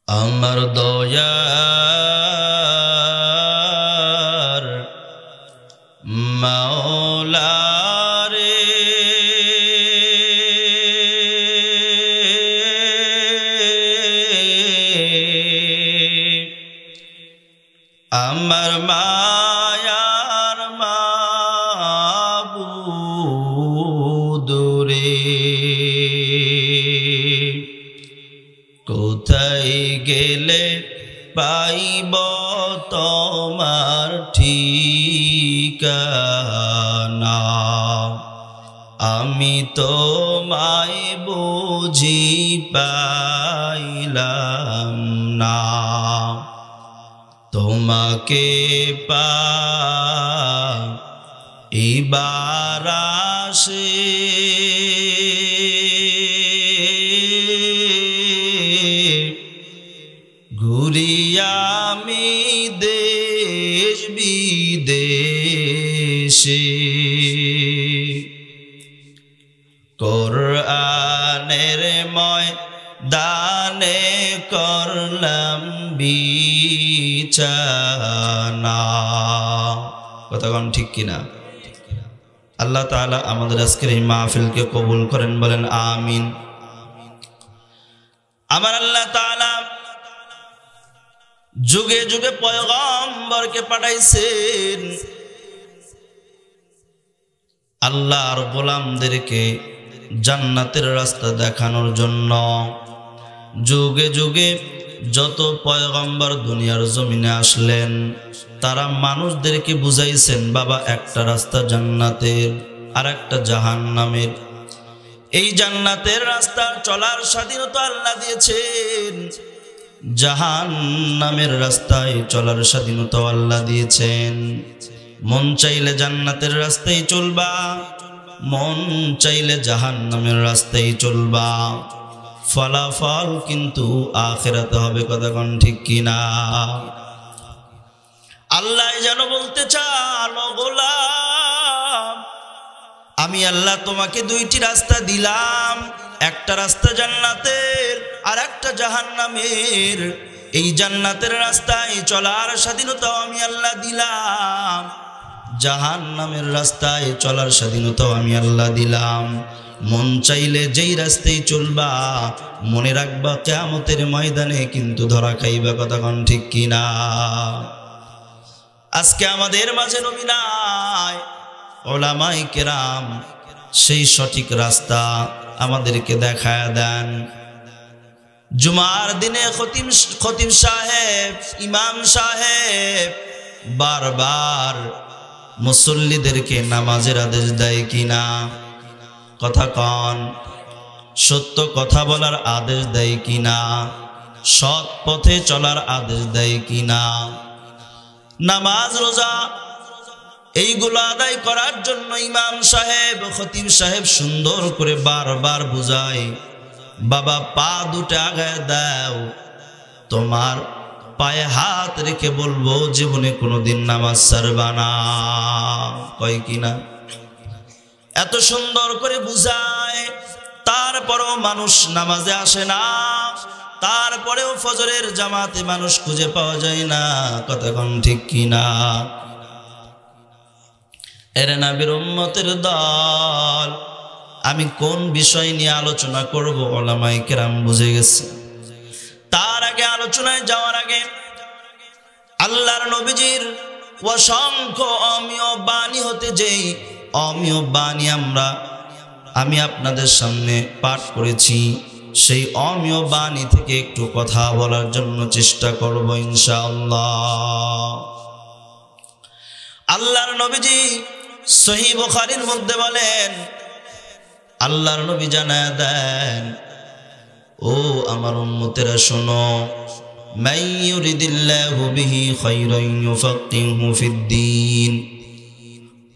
আমার দয়ার মাওলা রে আমার মায়ার মাবুদ রে কোথায় গেলে পাইব তোমার ঠিকানা আমি তোমায় বুঝি পাইলাম না তোমাকে পাইবার আশে ঘুরি আমি দেশ বিদেশে কোরআনের ময়দানে করলাম বিছানা। কথাগণ ঠিক কিনা? আল্লাহ তাআলা আমাদের আজকের এই মাহফিলকে কবুল করেন, বলেন আমিন। আমার আল্লাহ তাআলা যুগে যুগে পয়গম্বরকে পাঠাইছেন আল্লাহর গোলামদেরকে জান্নাতের রাস্তা দেখানোর জন্য। যুগে যুগে যত পয়গম্বর দুনিয়ার জমিনে আসলেন তারা মানুষদেরকে বুঝাইছেন বাবা একটা রাস্তা জান্নাতের আর একটা জাহান্নামের। এই জান্নাতের রাস্তার চলার স্বাধীনতা আল্লাহ দিয়েছেন, জাহান্নামের রাস্তায় চলার স্বাধীনতা আল্লাহ দিয়েছেন। মন চাইলে জান্নাতের রাস্তায় চলবা, মন চাইলে জাহান্নামের রাস্তায় চলবা, ফলাফল কিন্তু আখিরাতে হবে। কথাগণ ঠিক কিনা? আল্লাহ যেন বলতে চান ও গোলাম আমি আল্লাহ তোমাকে দুইটি রাস্তা দিলাম, একটা রাস্তা জান্নাতের আর একটা জাহান্নামের। এই জান্নাতের রাস্তায় চলার স্বাধীনতা আমি আল্লাহ দিলাম, জাহান্নামের রাস্তায় চলার স্বাধীনতা আমি আল্লাহ দিলাম। মন চাইলে যেই রাস্তায় চলবা, মনে রাখবা কিয়ামতের ময়দানে কিন্তু ধরা খাইবা। কথাগণ ঠিক কিনা? আজকে আমাদের মাঝে নবী নাই, উলামায়ে কেরাম সেই সঠিক রাস্তা আমাদেরকে দেখায় দেন। জুমার দিনে খতিব সাহেব, ইমাম সাহেব বারবার মুসল্লিদেরকে নামাজের আদেশ দেয় কিনা? কথা কন। সত্য কথা বলার আদেশ দেয় কিনা? সৎ পথে চলার আদেশ দেয় কিনা? নামাজ রোজা এইগুলো আদায় করার জন্য ইমাম সাহেব, খতিব সাহেব সুন্দর করে বারবার বুঝায় বাবা পা দুটো আগায় দাও, তোমার পায়ে হাত রেখে বলবো জীবনে কোনোদিন নামাজ ছাড়বা না। কয় কিনা? এত সুন্দর করে বুঝায়, তারপরেও মানুষ নামাজে আসে না, তারপরেও ফজরের জামাতে মানুষ খুঁজে পাওয়া যায় না। কথাগণ ঠিক কিনা? এরে নবীর উম্মতের দল, আমি কোন বিষয় নিয়ে আলোচনা করব উলামায়ে কেরাম বুঝে গেছে। তার আগে আলোচনায় যাওয়ার আগে আল্লাহর নবীজির অসংখ্য অমীয় বাণী হতে যেই অমীয় বাণী আমি আপনাদের সামনে পাঠ করেছি, সেই অমীয় বাণী থেকে একটু কথা বলার জন্য চেষ্টা করব ইনশাআল্লাহ। আল্লাহর নবীজি সহিহ বুখারীর মধ্যে বলেন, আল্লাহর নবী জানায় দেন, ও আমার উম্মতেরা শোনো, মান ইউরিদিল্লাহু বিহি খায়রান ইউফাক্কিহু ফিদ্দীন।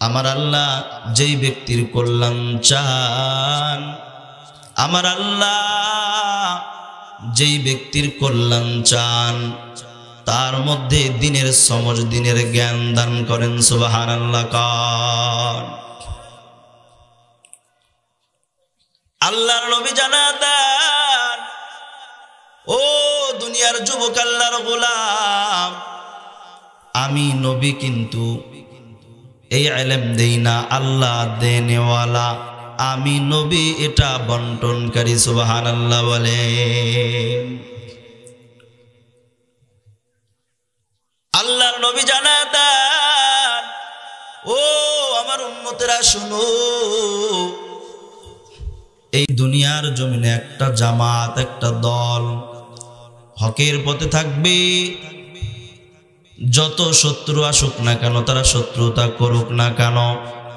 আমার আল্লাহ যেই ব্যক্তির কল্যাণ চান, আমার আল্লাহ যেই ব্যক্তির কল্যাণ চান তার মধ্যে দিনের সমঝ, দিনের জ্ঞান দান করেন। সুবহানাল্লাহ। আল্লাহর নবী জানান, ও দুনিয়ার যুবক আল্লাহর গোলাম, আমি নবী কিন্তু এই ইলম দেই না, আল্লাহ দেনেওয়ালা, আমি নবী এটা বন্টনকারী। সুবহানাল্লাহ বলে। আল্লাহর নবী জানায় দেন, ও আমার উম্মতেরা শুনো, এই দুনিয়ার জমিনে একটা জামাত, একটা দল হকের পথে থাকবে। যত শত্রু আসুক না কেন, তারা শত্রুতা করুক না কেন,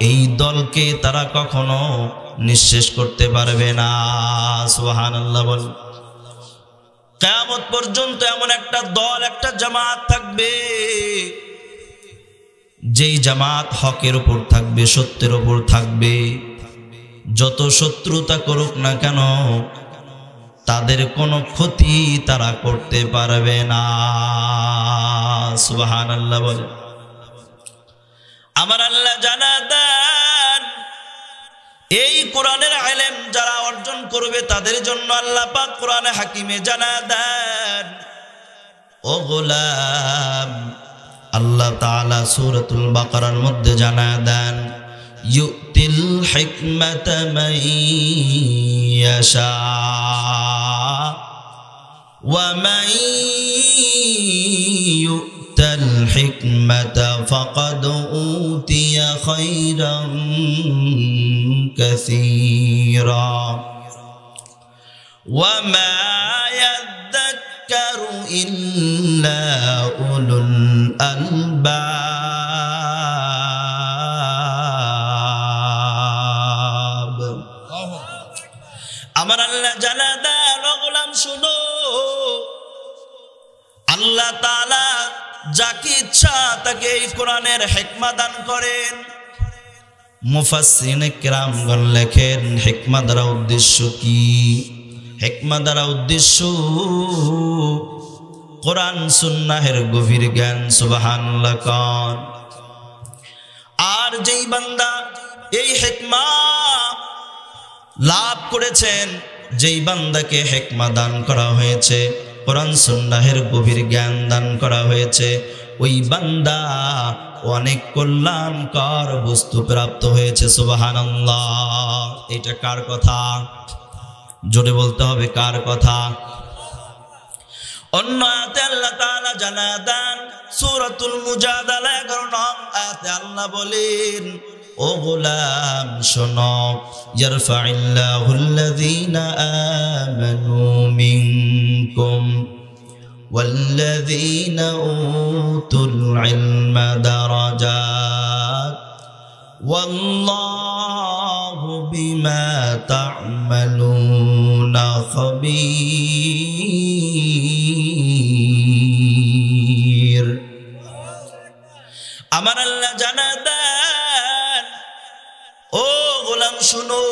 এই দলকে তারা কখনো নিঃশেষ করতে পারবে না। সুবহানাল্লাহ বল। কিয়ামত পর্যন্ত এমন একটা দল, একটা জামাত থাকবে, যেই জামাত হকের উপর থাকবে, সত্যের উপর থাকবে। যত শত্রুতা করুক না কেন, তাদের কোনো ক্ষতি তারা করতে পারবে না। সুবহানাল্লাহ বলে। আমার আল্লাহ জানা দেন, এই কোরআনের ইলম যারা অর্জন করবে তাদের জন্য আল্লাহ পাক কোরআনে হাকিমে জানা দেন, ও গোলাম, আল্লাহ তাআলা সূরাতুল বাকারার মধ্যে জানা দেন, ইউতিল হিকমাতা মান ইয়াশা ওয়া মান ইউতাল হিকমাতা ফাকাদ উতিয়া খায়রান কাসীরা ওয়া মা ইয়াযাক্কারু ইল্লা উলুল আলবাব। আমার আল্লাহ জানা দেন, ও গোলাম শুনো, আল্লাহ তাআলা যাকে ইচ্ছা তাকে এই কোরআনের হিকমা দান করেন। মুফাসসিরিনে কিরামগণ লেখেন, হিকমা দ্বারা উদ্দেশ্য কি? হিকমা দ্বারা উদ্দেশ্য কোরআন সুন্নাহের গভীর জ্ঞান। সুবহানাল্লাহ কন। আর যেই বান্দা এই হিকমা লাভ করেছেন, যেই বান্দাকে হিকমা দান করা হয়েছে, কোরআন সুন্নাহের গভীর জ্ঞান দান করা হয়েছে, ওই বান্দা অনেক কল্যাণকর বস্তু প্রাপ্ত হয়েছে। সুবহানাল্লাহ। এটা কার কথা? জোরে বলতে হবে, কার কথা? অন্য আয়াতে আল্লাহ তাআলা জানা দেন, সূরাতুল মুজাদালা 11 নং আয়াতে আল্লাহ বলেন, ও গোলাম শোনো, ইয়ারফাইল্লাহুল্লাযীনা আমানু মিনকুম ওয়াল্লাযীনা উতুল ইলমা দারাজাত ওয়াল্লাহু বিমা তা'মালুনা খাবীর। আমার আল্লাহ জানা দেন, ও গোলাম শুনো,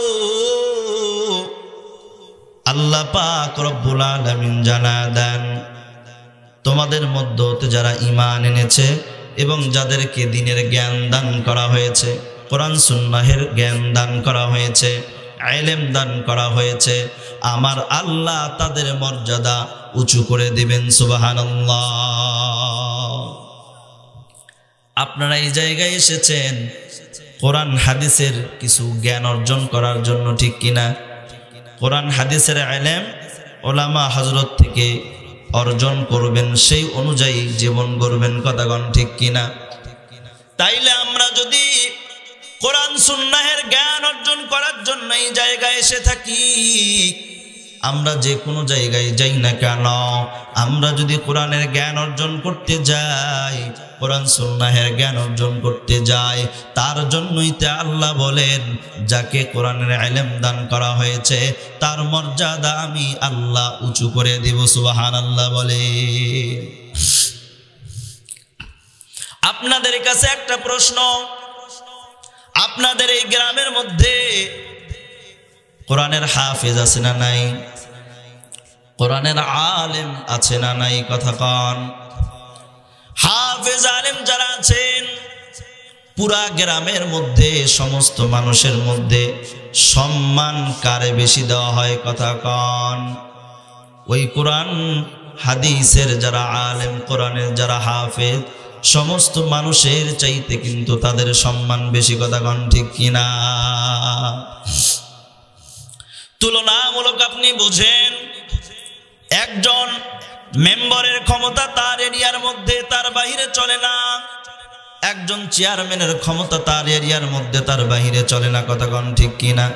আল্লাহ পাক রব্বুল আলামিন জানা দেন, তোমাদের মধ্যে হতে যারা ঈমান এনেছে এবং যাদেরকে দ্বীনের জ্ঞান দান করা হয়েছে, কোরআন সুন্নাহের জ্ঞান দান করা হয়েছে, ইলম দান করা হয়েছে, আমার আল্লাহ তাদের মর্যাদা উঁচু করে দিবেন। সুবহানাল্লাহ। আপনারা এই জায়গায় এসেছেন কোরআন হাদিসের কিছু জ্ঞান অর্জন করার জন্য, ঠিক কিনা? কোরআন হাদিসের ইলম ওলামা হযরত থেকে অর্জন করবেন, সেই অনুযায়ী জীবন গড়বেন। কথাগণ ঠিক কিনা? তাইলে আমরা যদি কোরআন সুন্নাহের জ্ঞান অর্জন করার জন্য এই জায়গায় এসে থাকি, আমরা যে কোনো জায়গায় যাই না কেন, আমরা যদি কোরআনের জ্ঞান অর্জন করতে যাই, কোরআন সুন্নাহের জ্ঞান অর্জন করতে যাই, তার জন্যই তে আল্লাহ বলেন, যাকে কোরআনের ইলম দান করা হয়েছে তার মর্যাদা আমি আল্লাহ উঁচু করে দিব। সুবহানাল্লাহ বলে। আপনাদের কাছে একটা প্রশ্ন, আপনাদের এই গ্রামের মধ্যে কোরআনের হাফেজ আছে না নাই? কোরআনের আলেম আছে না নাই? কথা কন। হাফেজ আলেম যারা আছেন, পুরা গ্রামের মধ্যে সমস্ত মানুষের মধ্যে সম্মান কারে বেশি দেওয়া হয়? কথা কন। ওই কোরআন হাদিসের যারা আলেম, কোরআনের যারা হাফেজ, সমস্ত মানুষের চাইতে কিন্তু তাদের সম্মান বেশি। কথা কোন ঠিক কিনা? তুলনামূলক আপনি বুঝেন, একজন মেম্বারের ক্ষমতা তার এরিয়ার মধ্যে, তার বাইরে চলে না। একজন চেয়ারম্যানের ক্ষমতা তার এরিয়ার মধ্যে, তার বাইরে চলে না। কথা কোন ঠিক কিনা?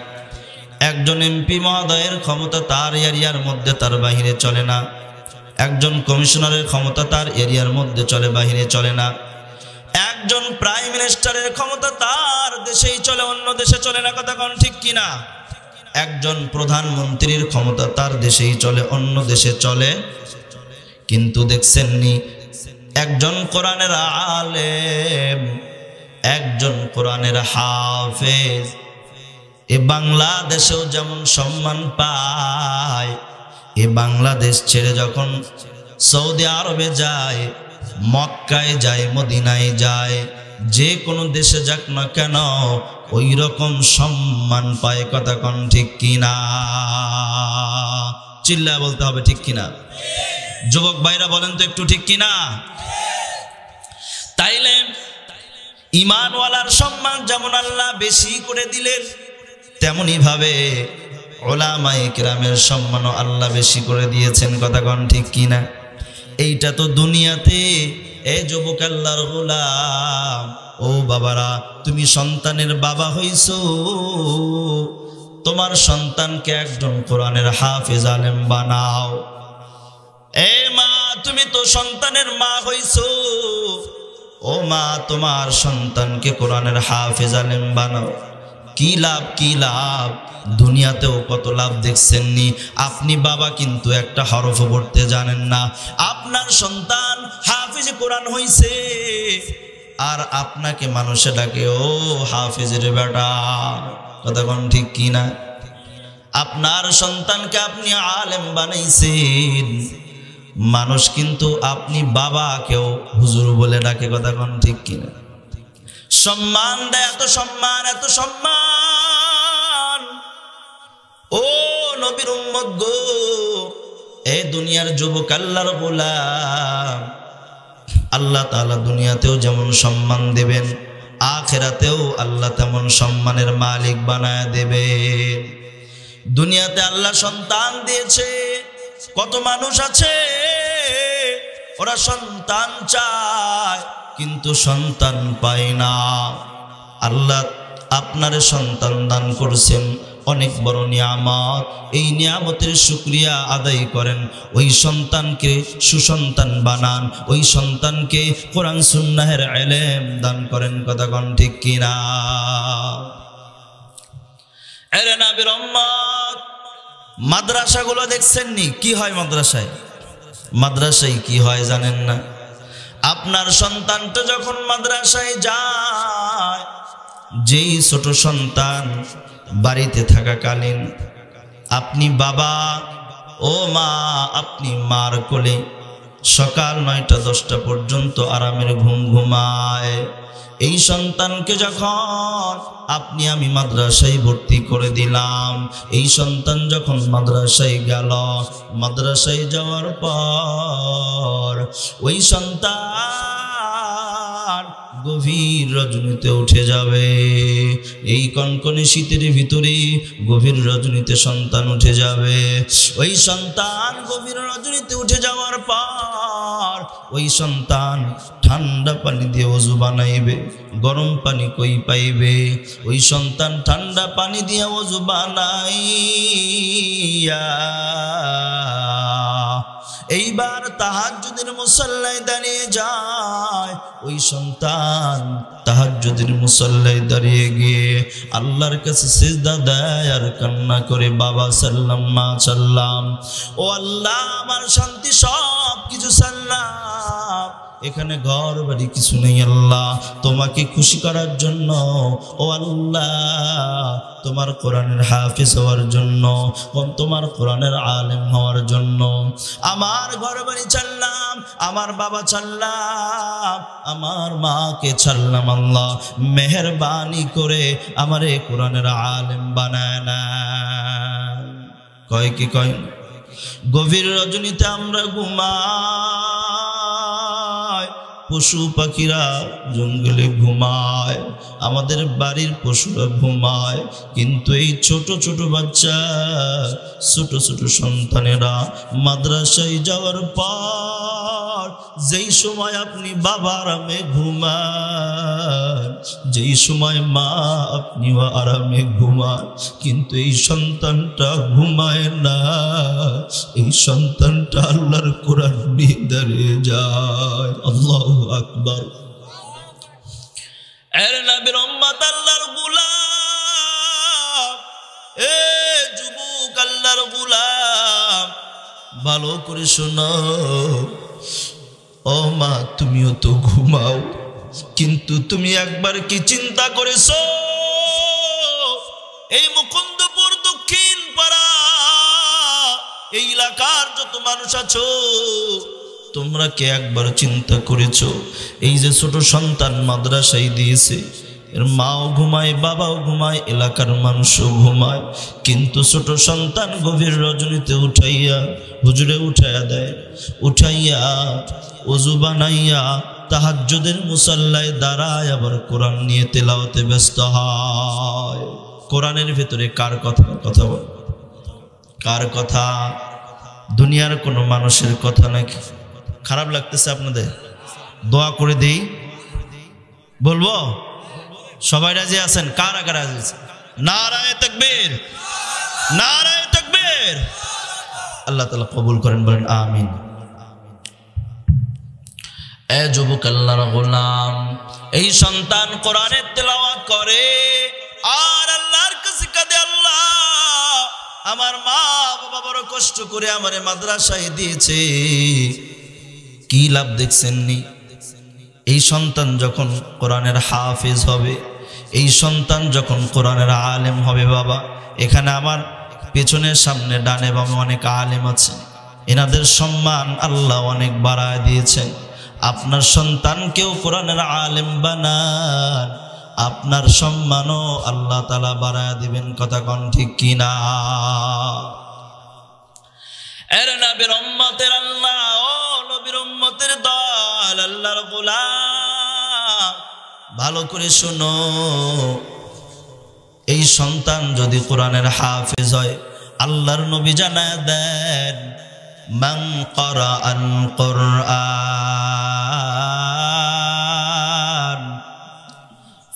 একজন এমপি মহোদয়ের ক্ষমতা তার এরিয়ার মধ্যে, তার বাইরে চলে না। একজন কমিশনারের ক্ষমতা তার এরিয়ার মধ্যে চলে, বাইরে চলে না। একজন প্রাইম মিনিস্টারের ক্ষমতা তার দেশেই চলে, অন্য দেশে চলে না। কথা কোন ঠিক কিনা? একজন প্রধানমন্ত্রীর ক্ষমতা তার দেশেই চলে, অন্য দেশে চলে। কিন্তু দেখছেননি একজন কোরআনের আলেম, একজন কোরআনের হাফেজ এ বাংলাদেশেও যেমন সম্মান পায়, এ বাংলাদেশ ছেড়ে যখন সৌদি আরবে যায়, মক্কায় যায়, মদিনায় যায়, যে কোনো দেশে যাক না কেন ওই রকম সম্মান পায়। কথা কোন ঠিক কিনা? চিল্লায় বলতে হবে ঠিক কিনা? যুবক ভাইরা বলেন তো একটু ঠিক কিনা? তাইলে ঈমানওয়ালার সম্মান যেমন আল্লাহ বেশি করে দিলেন, তেমনি ভাবে উলামায়ে কেরামের সম্মানও আল্লাহ বেশি করে দিয়েছেন। কথা কোন ঠিক কিনা? এইটা তো দুনিয়াতে। এ যুবক আল্লাহর গোলাম, ও বাবারা, তুমি সন্তানের বাবা হইছো, তোমার সন্তানকে একজন কোরআনের হাফেজ আলেম বানাও। এ মা, তুমি তো সন্তানের মা হইছো, ও মা, তোমার সন্তানকে কোরআনের হাফেজ আলেম বানাও। কি লাভ, কি লাভ? দুনিয়াতেও কত লাভ দেখছেননি আপনি। বাবা কিন্তু একটা হরফ পড়তে জানেন না, আপনার সন্তান হাফেজ কোরআন হইছে, আর আপনাকে মানুষে ডাকে ও হাফেজের বেটা। কথা কোন ঠিক কিনা? আপনার সন্তানকে আপনি আলেম বানাইছেন, মানুষ কিন্তু আপনি বাবাকেও হুজুর বলে ডাকে। কথা কোন ঠিক কিনা? সম্মান দেয়, এত সম্মান, এত সম্মান। ও নবীর উম্মত গো, এই দুনিয়ার যুবক আল্লাহর গোলাম, আল্লাহ তাআলা দুনিয়াতেও যেমন সম্মান দেবেন, আখিরাতেও আল্লাহ তেমন সম্মানের মালিক বানায় দেবেন। দুনিয়াতে আল্লাহ সন্তান দিয়েছে, কত মানুষ আছে ওরা সন্তান চায় কিন্তু সন্তান পায় না। আল্লাহ আপনারে সন্তান দান করেছেন, অনেক বড় নিয়ামত। এই নিয়ামতের শুকরিয়া আদায় করেন, ওই সন্তানকে সুসন্তান বানান, ওই সন্তানকে কোরআন সুন্নাহের ইলম দান করেন। কথা কোন ঠিক কিনা? এরে নবীর উম্মত, মাদ্রাসাগুলো দেখছেননি কি হয়? মাদ্রাসায় কি হয় জানেন না? আপনার সন্তানটা যখন মাদ্রাসায় যায়, যেই ছোট সন্তান বাড়িতে থাকাকালীন আপনি বাবা, ও মা, আপনি মার কোলে সকাল 9টা 10টা পর্যন্ত আরামের ঘুম ঘুমায়। এই সন্তানকে যখন আপনি আমি মাদ্রাসায় ভর্তি করে দিলাম, এই সন্তান যখন মাদ্রাসায় গেল, মাদ্রাসায় যাওয়ার পর ওই সন্তান গভীর রজনীতে উঠে যাবে। এই কনকনে শীতের ভিতরে গভীর রজনীতে সন্তান উঠে যাবে। ওই সন্তান গভীর রজনীতে উঠে যাওয়ার পর ওই সন্তান ঠান্ডা পানি দিয়ে ওযু বানাইবে, গরম পানি কই পাইবে? ওই সন্তান ঠান্ডা পানি দিয়ে ওযু বানাইয়া এইবার তাহাজ্জুদের মুসাল্লায় দাঁড়িয়ে যায়। ওই সন্তান তাহাজ্জুদের মুসাল্লায় দাঁড়িয়ে গিয়ে আল্লাহর কাছে সিজদা দেয় আর কান্না করে, বাবা সাল্লাম, মা সাল্লাম, ও আল্লাহ আমার শান্তি সব কিছু সাল্লাম, এখানে ঘর বাড়ি কিছু নেই আল্লাহ, তোমাকে খুশি করার জন্য, ও আল্লাহ তোমার কোরআনের হাফেজ হওয়ার জন্য, তোমার কোরআনের আলেম হওয়ার জন্য আমার ঘর বাড়ি ছাড়লাম, আমার বাবা ছাড়লাম, আমার মাকে ছাড়লাম। আল্লাহ মেহেরবানি করে আমারে কোরআনের আলেম বানায় না। কয় কি কয়? গভীর রজনীতে আমরা ঘুমাই, পশু পাখিরা জঙ্গলে ঘুমায়, আমাদের বাড়ির পশুরা ঘুমায়, কিন্তু এই ছোট ছোট বাচ্চা, ছোট ছোট সন্তানেরা মাদ্রাসায় যাওয়ার পর যেই সময় আপনি বাবা আরামে ঘুমান, যেই সময় মা আপনিও আরামে ঘুমান, কিন্তু এই সন্তানটা ঘুমায় না। এই সন্তানটা আল্লাহর কোরআন নিয়ে দাঁড়িয়ে যায়। আল্লাহু আকবার। এর নবীর উম্মত আল্লাহর গোলাম, এ যুবক আল্লাহর গোলাম, ভালো করে শোনো। ও মা, তুমিও তো ঘুমাও, কিন্তু তুমি একবার কি চিন্তা করেছো এই মুকুন্দপুর দক্ষিণ পাড়া এই এলাকার যত মানুষ আছো, তোমরা কি একবার চিন্তা করেছো এই যে ছোট সন্তান মাদ্রাসায় দিয়েছে, এর মাও ঘুমায়, বাবাও ঘুমায়, এলাকার মানুষও ঘুমায়, কিন্তু ছোট সন্তান গভীর রজনীতে উঠাইয়া হুজুরে উঠাইয়া দেয়, উঠাইয়া ওযু বানাইয়া তাহাজ্জুদের মুসাল্লায় দাঁড়ায় আবার কোরআন নিয়ে তেলাওয়াতে ব্যস্ত হয়। কোরআনের ভিতরে কার কথা? কথা বল, কার কথা? দুনিয়ার কোনো মানুষের কথা নাকি? খারাপ লাগতেছে আপনাদের? দোয়া করে দেই, বলবো? সবাই রাজি আছেন? কারা কারা রাজি আছেন? নারায়ে তাকবীর, নারায়ে তাকবীর। আল্লাহ তাআলা কবুল করেন, বলেন আমিন। এ যুবক আল্লাহর গোলাম, এই সন্তান কোরআনের তেলাওয়াত করে আর আল্লাহর কাছে কাঁদে, আল্লাহ আমার মা বাবা বড় কষ্ট করে আমারে মাদ্রাসায় দিয়েছে, কি লাভ দেখছেন নি? এই সন্তান যখন কোরআনের হাফেজ হবে, এই সন্তান যখন কোরআনের আলেম হবে, বাবা এখানে আমার পেছনের সামনে ডানে বামে অনেক আলেম আছে, এনাদের সম্মান আল্লাহ অনেক বাড়ায় দিয়েছেন। আপনার সন্তানকেও কোরআনের আলেম বানান, আপনার সম্মানও আল্লাহ তাআলা বাড়ায় দিবেন। কথা কোন ঠিক কিনা? এর নবীর উম্মতের আল্লাহ, ও নবীর উম্মতের দল, আল্লাহর গোলাম, ভালো করে শোনো। এই সন্তান যদি কোরআনের হাফেজ হয়, আল্লাহর নবী জানায় দেন, মান ক্বারাআল কুরআন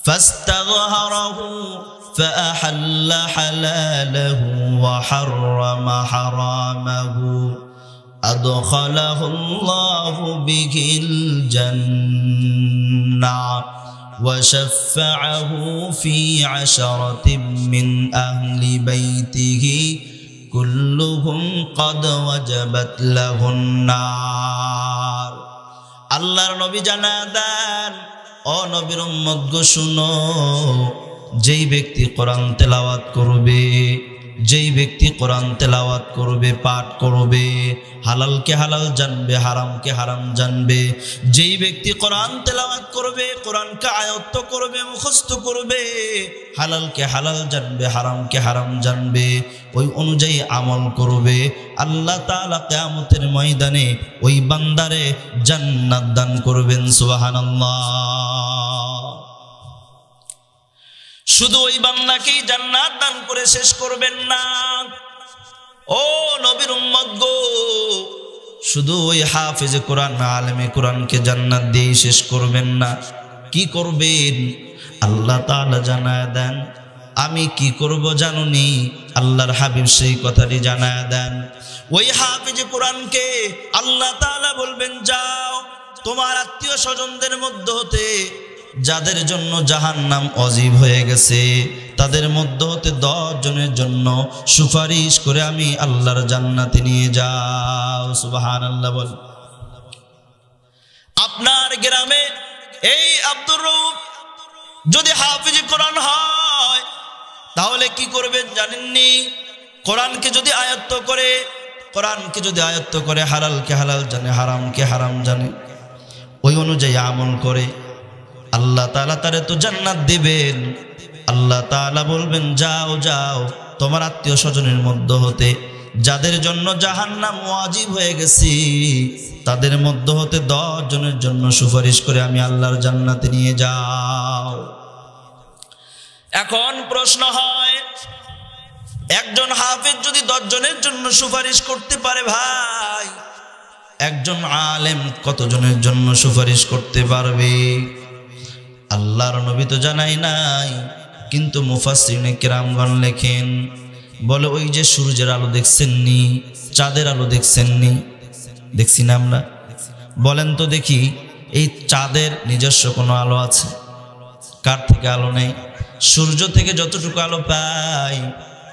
ফাস্তাযহারাহু ফাআহাল্লা হালালাহু ওয়া হাররামা হারামাহু আদখালাহুল্লাহু বিহিল জান্নাহ ওয়া শাফা'আহু ফি 'আশরাতিন মিন আহলি বাইতিহি কুল্লুহুম ক্বাদ ওয়াজাবাত লাহুন নার। আল্লাহর নবী জানায় দেন, ও নবীর উম্মত গো শুনো, যেই ব্যক্তি কোরআন তেলাওয়াত করবে, যেই ব্যক্তি কোরআন তেলাওয়াত করবে, পাঠ করবে, হালালকে হালাল জানবে, হারামকে হারাম জানবে, যেই ব্যক্তি কোরআন তেলাওয়াত করবে, কোরআনকে আয়ত্ত করবে, মুখস্থ করবে, হালালকে হালাল জানবে, হারামকে হারাম জানবে, ওই অনুযায়ী আমল করবে, আল্লাহ তাআলা কিয়ামতের ময়দানে ওই বান্দারে জান্নাত দান করবেন। সুবহানাল্লাহ। শুধু ওই বান্দাকেই জান্নাত দান করে শেষ করবেন না, ও নবীর উম্মত গো, শুধু ওই হাফেজে কোরআন আলেমে কোরআনকে জান্নাত দিয়ে শেষ করবেন না। কি করবেন? আল্লাহ তাআলা জানায় দেন। আমি কি করব জানুনি? আল্লাহর হাবিব সেই কথাটি জানায় দেন। ওই হাফেজে কোরআনকে আল্লাহ তাআলা বলবেন, যাও তোমার আত্মীয় স্বজনদের মধ্যে হতে যাদের জন্য জাহান্নাম অজীব হয়ে গেছে, তাদের মধ্যে হতে 10 জনের জন্য সুপারিশ করে আমি আল্লাহর জান্নাতে নিয়ে যাও। সুবহানাল্লাহ বল। আপনার গ্রামে এই আব্দুর রউফ যদি হাফেজে কোরআন হয়, তাহলে কি করবেন জানেননি? কোরআনকে যদি আয়ত্ত করে, কোরআনকে যদি আয়ত্ত করে, হালালকে হালাল জানে, হারামকে হারাম জানে, ওই অনুযায়ী আমল করে, আল্লাহ তাআলা তারে তো জান্নাত দিবেন। আল্লাহ তাআলা বলবেন, যাও যাও তোমার আত্মীয় স্বজনের মধ্য হতে যাদের জন্য জাহান্নাম ওয়াজিব হয়ে গেছে তাদের মধ্যে হতে 10 জনের জন্য সুপারিশ করে আমি আল্লাহর জান্নাতে নিয়ে যাও। এখন প্রশ্ন হয়, একজন হাফেজ যদি 10 জনের জন্য সুপারিশ করতে পারে, ভাই একজন আলেম কতজনের জন্য সুপারিশ করতে পারবে? আল্লাহর নবী তো জানাই নাই, কিন্তু মুফাসসিরিনে কেরামগণ লেখেন, বলে ওই যে সূর্যের আলো দেখছেননি, চাঁদের আলো দেখছেননি, দেখছি না আমরা? বলেন তো দেখি, এই চাঁদের নিজস্ব কোনো আলো আছে? কার থেকে আলো নেই? সূর্য থেকে যতটুকু আলো পাই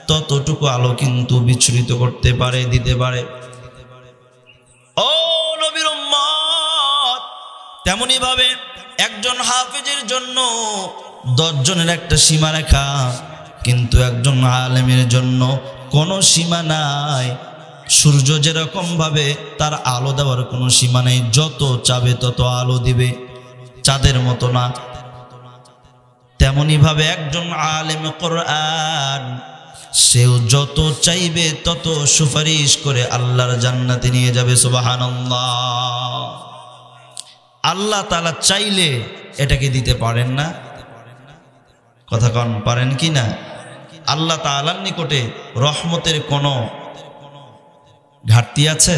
ততটুকু আলো কিন্তু বিচ্ছুরিত করতে পারে, দিতে পারে। ও নবীর উম্মত, তেমনি ভাবে একজন হাফেজের জন্য 10 জনের একটা সীমারেখা, কিন্তু একজন আলেমের জন্য কোনো সীমা নাই। সূর্য যেরকম ভাবে তার আলো দেওয়ার কোনো সীমা নেই, যত চাবে তত আলো দিবে, চাঁদের মতো না। তেমনি ভাবে একজন আলেমে কোরআন, সেও যত চাইবে তত সুপারিশ করে আল্লাহর জান্নাতে নিয়ে যাবে। সুবহানাল্লাহ। আল্লাহ তাআলা চাইলে এটাকে দিতে পারেন না? কথা কন, পারেন কি না? আল্লাহ তাআলার নিকটে রহমতের কোনো ঘাটতি আছে?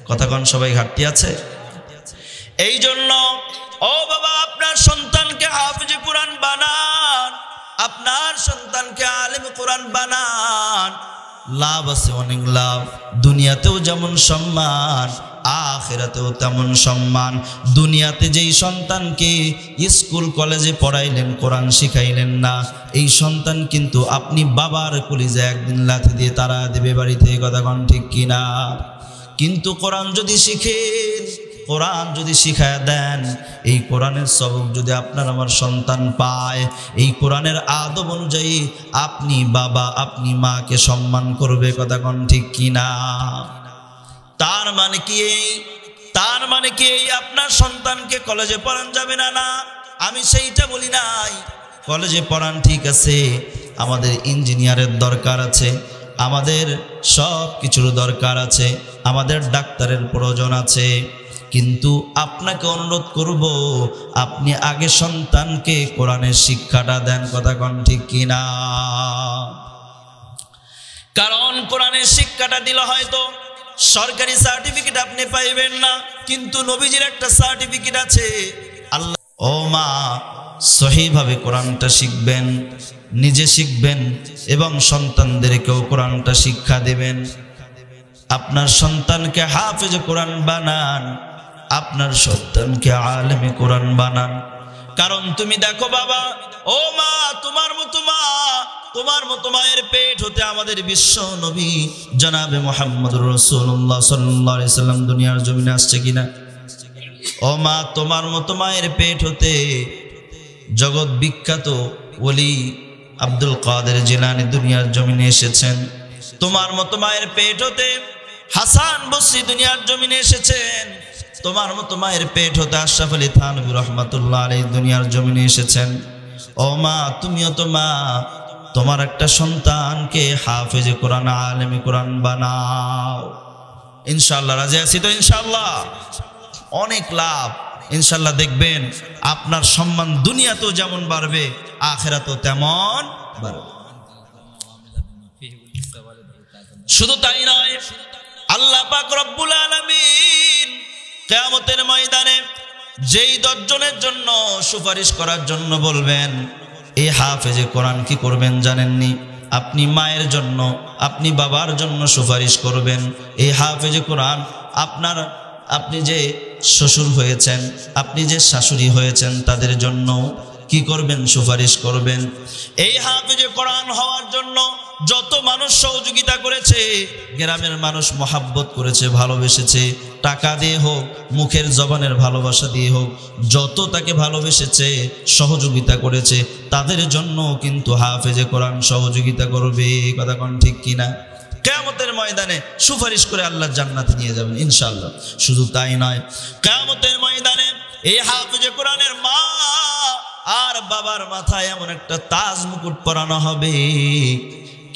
কথা কন সবাই, ঘাটতি আছে? এই জন্য ও বাবা, আপনার সন্তানকে হাফেজে কোরআন বানান, আপনার সন্তানকে আলেম কোরআন বানান। লাভ আছে, অনেক লাভ। দুনিয়াতেও যেমন সম্মান, আখিরাতেও তেমন সম্মান। দুনিয়াতে যেই সন্তানকে স্কুল কলেজে পড়াইলেন, কোরআন শিখাইলেন না, এই সন্তান কিন্তু আপনি বাবার কলিজা একদিন লাথি দিয়ে তারা দেবে বাড়িতে। কথা কন ঠিক কিনা? কিন্তু কোরআন যদি শিখেন, কোরআন যদি শিখায় দেন, এই কোরআনের সবক যদি আপনার আমার সন্তান পায়, এই কোরআনের আদব অনুযায়ী আপনি বাবা, আপনি মাকে সম্মান করবে। কথা কন ঠিক কিনা? তার মানে কি এই, তার মানে কি এই আপনার সন্তানকে কলেজে পড়ান যাবে না? না, আমি সেইটা বলি নাই। কলেজে পড়ান ঠিক আছে, আমাদের ইঞ্জিনিয়ারের দরকার আছে, আমাদের সব কিছুর দরকার আছে, আমাদের ডাক্তারের প্রয়োজন আছে, কিন্তু আপনাকে অনুরোধ করব, আপনি আগে সন্তানকে কোরআনের শিক্ষাটা দেন। কথা কন ঠিক কিনা? কারণ কোরআনের শিক্ষাটা দিলে হয়তো সরকারি সার্টিফিকেট আপনি পাইবেন না, কিন্তু নবীজির একটা সার্টিফিকেট আছে। আল্লাহ, ও মা, সহিভাবে কোরআনটা শিখবেন, নিজে শিখবেন এবং সন্তানদেরকেও কোরআনটা শিক্ষা দেবেন। আপনার সন্তানকে হাফেজ কোরআন বানান, আপনার সন্তানকে আলেমে কোরআন বানান। কারণ তুমি দেখো বাবা, ও মা, তোমার মতো মায়ের পেট হতে আমাদের বিশ্ব নবী জনাবে মুহাম্মদুর রাসূলুল্লাহ সাল্লাল্লাহু আলাইহি সাল্লাম দুনিয়ার জমিনে আসছে কিনা? ও মা, তোমার মতো মায়ের পেট হতে জগৎ বিখ্যাত ওলি আব্দুল কাদের জিলানী দুনিয়ার জমিনে এসেছেন। তোমার মতো মায়ের পেট হতে হাসান বসরি দুনিয়ার জমিনে এসেছেন। তোমার মতো মায়ের পেট হতে আশরাফ আলী থানভী রহমাতুল্লাহ আলাইহি দুনিয়ার জমিনে এসেছেন। ও মা, তুমিও তো মা, তোমার একটা সন্তানকে হাফেজে কোরআন, আলেমে কোরআন বানাও। ইনশাআল্লাহ রাজি আছি তো? ইনশাআল্লাহ অনেক লাভ। ইনশাআল্লাহ দেখবেন আপনার সম্মান দুনিয়াতেও যেমন বাড়বে, আখিরাতেও তেমন বাড়বে। শুধু তাই নয়, আল্লাহ পাক রব্বুল আলামিন কিয়ামতের ময়দানে যেই 10 জনের জন্য সুপারিশ করার জন্য বলবেন, এই হাফেজে কোরআন কি করবেন জানেননি? আপনি মায়ের জন্য, আপনি বাবার জন্য সুপারিশ করবেন। এই হাফেজে কোরআন আপনি যে শ্বশুর হয়েছেন, আপনি যে শাশুড়ি হয়েছেন, তাদের জন্য কি করবেন? সুপারিশ করবেন। এই হাফেজে কোরআন হওয়ার জন্য যত মানুষ সহযোগিতা করেছে, গ্রামের মানুষ মহাব্বত করেছে, ভালোবেসেছে, টাকা দিয়ে হোক, মুখের জবানের ভালোবাসা দিয়ে হোক, যত তাকে ভালোবেসেছে, সহযোগিতা করেছে, তাদের জন্য কিন্তু হাফেজে কোরআন সহযোগিতা করবে। কথা কোন ঠিক কিনা? কিয়ামতের ময়দানে সুপারিশ করে আল্লাহর জান্নাতে নিয়ে যাবেন ইনশাআল্লাহ। শুধু তাই নয়, কিয়ামতের ময়দানে এই হাফেজে কোরআনের মা আর বাবার মাথায় এমন একটা তাজ মুকুট পরানো হবে।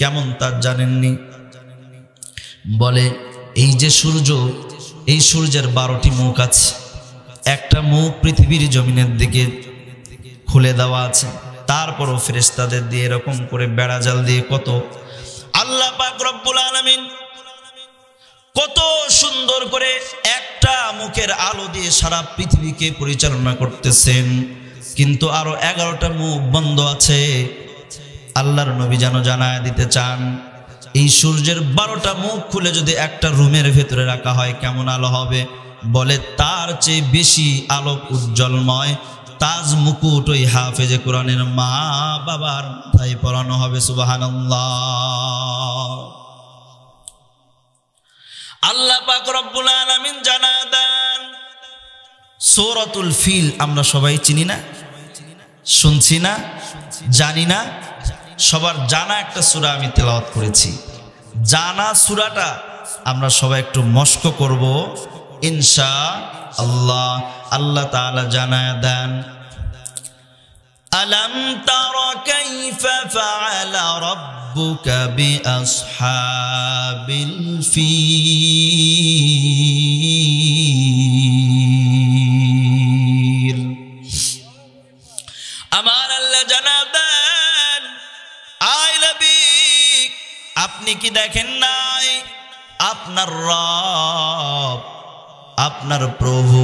কেমন তাজ জানেননি? বলে এই যে সূর্য, এই সূর্যের 12টি মুখ আছে, একটা মুখ পৃথিবীর জমিনের দিকে খুলে দেওয়া আছে, তারপরও ফেরেশতাদের দিয়ে এরকম করে বেড়াজাল দিয়ে কত আল্লাহ পাক রব্বুল আলামিন কত সুন্দর করে একটা মুখের আলো দিয়ে সারা পৃথিবীকে পরিচালনা করতেছেন। কিন্তু আরো 11টা মুখ বন্ধ আছে। আল্লাহর নবী যেন জানায় দিতে চান, এই সূর্যের 12টা মুখ খুলে যদি একটা রুমের ভেতরে রাখা হয় কেমন আলো হবে? বলে তার চেয়ে বেশি আলোক উজ্জ্বলময় তাজ মুকুট ওই হাফেজে কোরআনের মা বাবার মাথায় পরানো হবে। সুবহানাল্লাহ। আল্লাহ পাক রব্বুল আলামিন জানায় দেন, সূরাতুল ফিল আমরা সবাই চিনি না, শুনছি না, জানি না? সবার জানা একটা সূরা আমি তেলাওয়াত করেছি। জানা সূরাটা আমরা সবাই একটু মস্ক করব ইনশাআল্লাহ। আল্লাহ তাআলা জানায় দেন, আলাম তারা কাইফা ফাআলা রাব্বুকা বিআসহাবিল ফিল। আমার আল্লাহ জানায় দেন, আয় নবী আপনি কি দেখেন নাই আপনার রব, আপনার প্রভু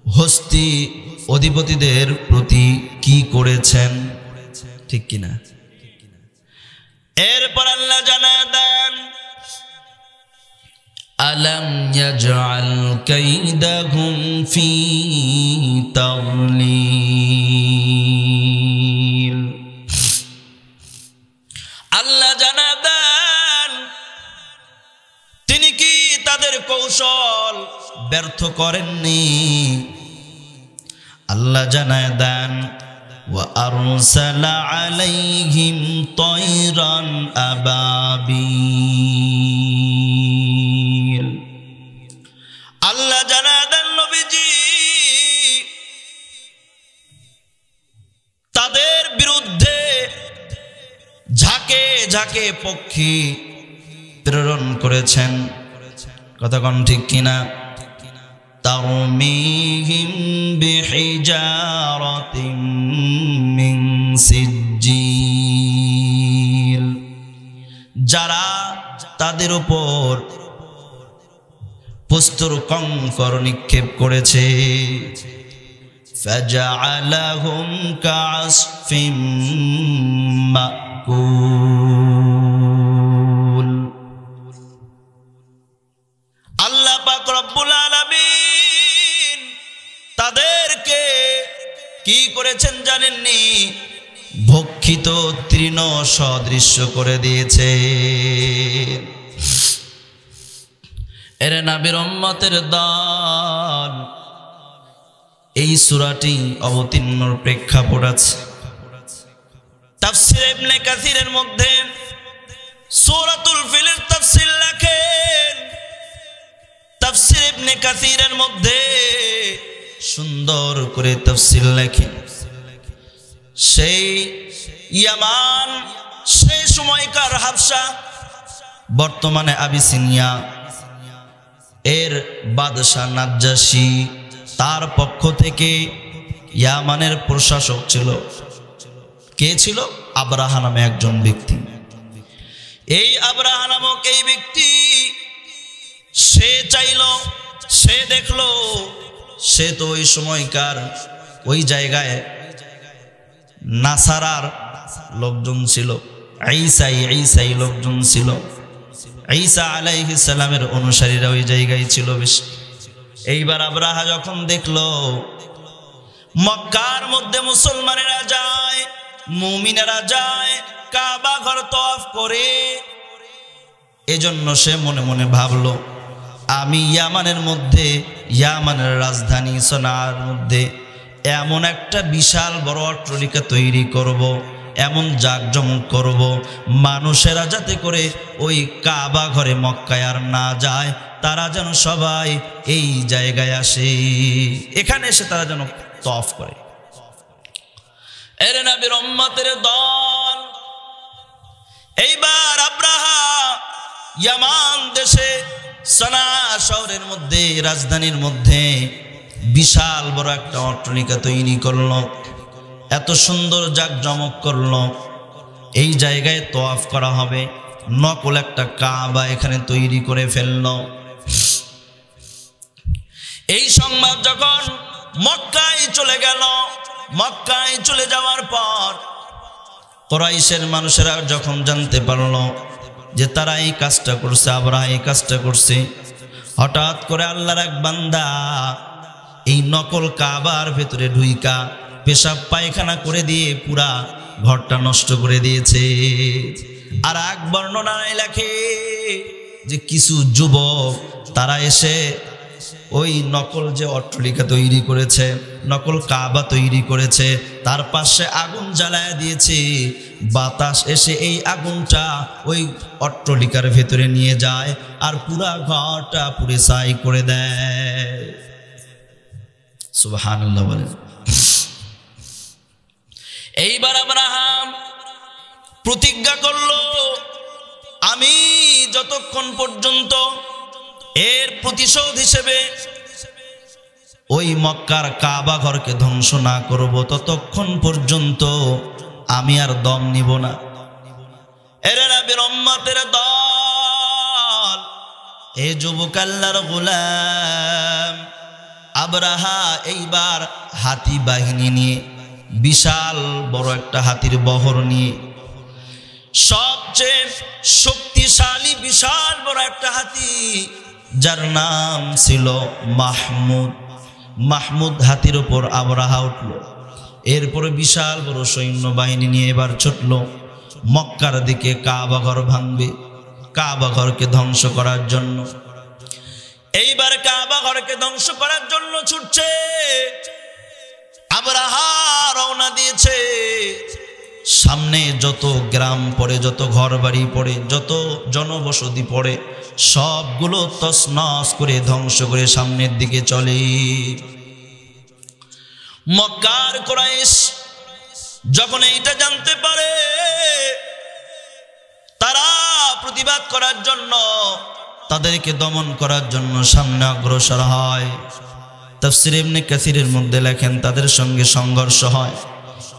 হস্তি অধিপতিদের প্রতি কি করেছেন? ঠিক কিনা? এরপর আল্লাহ জানায় দেন, আলাম ইয়াজআল কাইদাহুম ফি তাগলিল। আল্লাহ জানায় দেন, তিনি কি তাদের কৌশল ব্যর্থ করেননি? আল্লাহ জানায় দেন, ওয়া আরসালা আলাইহিম তায়রান আবাবিল। আল্লাহ জানায় দেন নবীজি তাদের বিরুদ্ধে ঝাঁকে ঝাঁকে পক্ষী প্রেরণ করেছেন। কথা কোন ঠিক কিনা? তারমিহিম বিহিজারাতিম মিন সিজ্জিল। যারা তাদের উপর প্রস্তর কঙ্কর নিক্ষেপ করেছে, ফাজআলাহুম কাআসফিম মাকুল। আল্লাহ পাক রব্বুল আলামিন তাদেরকে কি করেছেন জানেননি? ভক্ষিত তৃণ সদৃশ্য করে দিয়েছে। এরে নবীর উম্মতের দল, এই সূরাটি অবতীর্ণর প্রেক্ষাপট আছে। তাফসীর ইবনে কাসিরের মধ্যে সূরাতুল ফিলের তাফসীর লেখেন। তাফসীর ইবনে কাসিরের মধ্যে সুন্দর করে তাফসীর লেখেন। সেই ইয়ামান, সেই সময়কার হাবশা, বর্তমানে আবিসিনিয়া এর বাদশাহ নাজ্জাশী, তার পক্ষ থেকে ইয়ামানের প্রশাসক ছিল। কে ছিল? আবরাহা নামে একজন ব্যক্তি। এই আবরাহা নামক এই ব্যক্তি সে চাইল, সে দেখলো, সে তো ওই সময়কার ওই জায়গায় নাসারার লোকজন ছিল, ঈসাই লোকজন ছিল। ঈসা আলাইহিস সালামের অনুসারীরা ওই জায়গায় ছিল বেশ। এইবার আবরাহা যখন দেখলো মক্কার মধ্যে মুসলমানেরা যায়, মুমিনেরা যায়, কাবা ঘর তওয়াফ করে, এজন্য সে মনে মনে ভাবলো আমি ইয়ামানের মধ্যে, ইয়ামানের রাজধানী সনার মধ্যে এমন একটা বিশাল বড় অট্টালিকা তৈরি করব, এমন জাঁকজমক করব, মানুষেরা যাতে করে ওই কাবা ঘরে মক্কায় আর না যায়, তারা যেন সবাই এই জায়গায় আসে, এখানে এসে তারা যেন তওয়াফ করে। এর নবীর উম্মতের দল, এইবার আবরাহা ইয়ামান দেশে সানা শহরের মধ্যে, রাজধানীর মধ্যে বিশাল বড় একটা অট্টালিকা তৈরি করলো, এত সুন্দর জাকজমক করলো। এই জায়গায় তওয়াফ করা হবে, নকল একটা কাবা এখানে তৈরি করে ফেললো। এই সংবাদ যখন মক্কায় চলে গেল, মক্কায় চলে যাওয়ার পর কুরাইশের মানুষেরা যখন জানতে পারলো যে তারা এই কাজটা করছে, আবরাহা এই কাজটা করছে, হঠাৎ করে আল্লাহর এক বান্দা এই নকল কাবার ভেতরে ঢুইকা পেশাব পায়খানা করে দিয়ে পুরা ঘরটা নষ্ট করে দিয়েছে। আর এক বর্ণনায় লেখে যে কিছু যুবক তারা এসে ওই নকল যে অট্টালিকা তৈরি করেছে, নকল কাবা তৈরি করেছে, তার পাশে আগুন জ্বালায় দিয়েছে। বাতাস এসে এই আগুনটা ওই অট্টালিকার ভেতরে নিয়ে যায় আর পুরা ঘরটা পুড়ে ছাই করে দেয়। সুবহানাল্লাহ বলেন। এইবার আব্রাহাম প্রতিজ্ঞা করলো, আমি যতক্ষণ পর্যন্ত এর প্রতিশোধ হিসেবে ওই মক্কার কাবা ঘরকে ধ্বংস না করব, ততক্ষণ পর্যন্ত আমি আর দম নিব না। এরা নবীর উম্মতের দল, এ যুবক আল্লাহর গোলাম আবরাহা এইবার হাতি বাহিনী নিয়ে, বিশাল বড় একটা হাতির বহর নিয়ে, সবচেয়ে শক্তিশালী বিশাল বড় একটা হাতি, যার নাম ছিল মাহমুদ। মাহমুদ হাতির উপর আবরাহা উঠল। এরপরে বিশাল বড় সৈন্যবাহিনী নিয়ে এবার ছুটল মক্কার দিকে, কাবা ঘর ভাঙবে, কাবা ঘরকে ধ্বংস করার জন্য। এইবার কাবা ঘরকে ধ্বংস করার জন্য ছুটছে আবরাহা, রওনা দিয়েছে। সামনে যত গ্রাম পড়ে, যত ঘর বাড়ি পড়ে, যত জনবসতি পড়ে, সবগুলো তছনছ করে ধ্বংস করে সামনের দিকে চলে। মক্কার কুরাইশ যখন এইটা জানতে পারে, তারা প্রতিবাদ করার জন্য, তাদেরকে দমন করার জন্য সামনে অগ্রসর হয়। তাফসীর ইবনে কাসিরের মধ্যে লেখেন তাদের সঙ্গে সংঘর্ষ হয়,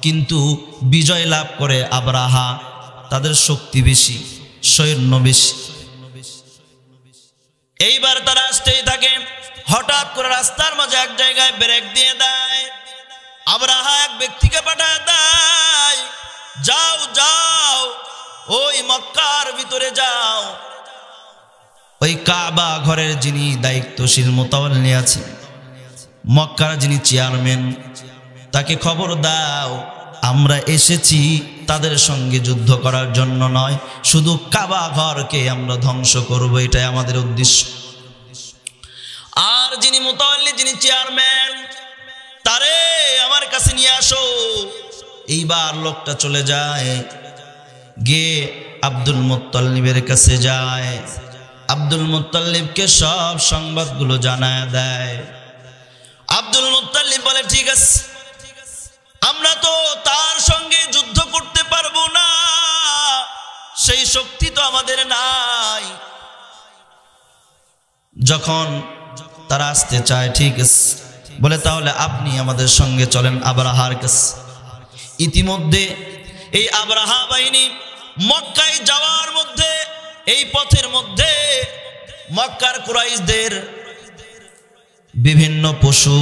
কিন্তু বিজয় লাভ করে আবরাহা। তাদের শক্তি বেশি, সৈন্য বেশি। এইবার তারা আসতেই থাকে, হঠাৎ করে রাস্তার মাঝে এক জায়গায় ব্রেক দিয়ে দেয়। আবরাহা এক ব্যক্তিকে পাঠায় দেয়, যাও যাও ওই মক্কার ভিতরে যাও, ওই কাবা ঘরের যিনি দায়িত্বশীল মোতাওয়াল্লি আছে, মক্কার যিনি চেয়ারম্যান, তাকে খবর দাও আমরা এসেছি তাদের সঙ্গে যুদ্ধ করার জন্য নয়, শুধু কাবা ঘরকে আমরা ধ্বংস করব, এটাই আমাদের উদ্দেশ্য। আর যিনি মোতাওয়াল্লি, যিনি চেয়ারম্যান, তারে আমার কাছে নিয়ে আসো। এইবার লোকটা চলে যায়, গিয়ে আব্দুল মুত্তালিবের কাছে যায়, আব্দুল মুত্তালিবকে সব সংবাদগুলো জানায় দেয়। আব্দুল মুত্তালিব বলে, ঠিক আছে, আমরা তো তার সঙ্গে যুদ্ধ করতে পারবো না, সেই শক্তি তো আমাদের নাই। যখন তারা আসতে চায়, ঠিক আছে, বলে তাহলে আপনি আমাদের সঙ্গে চলেন আবরাহার কাছে। ইতিমধ্যে এই আবরাহা বাহিনী মক্কায় যাওয়ার মধ্যে, এই পথের মধ্যে মক্কার কুরাইশদের বিভিন্ন পশু,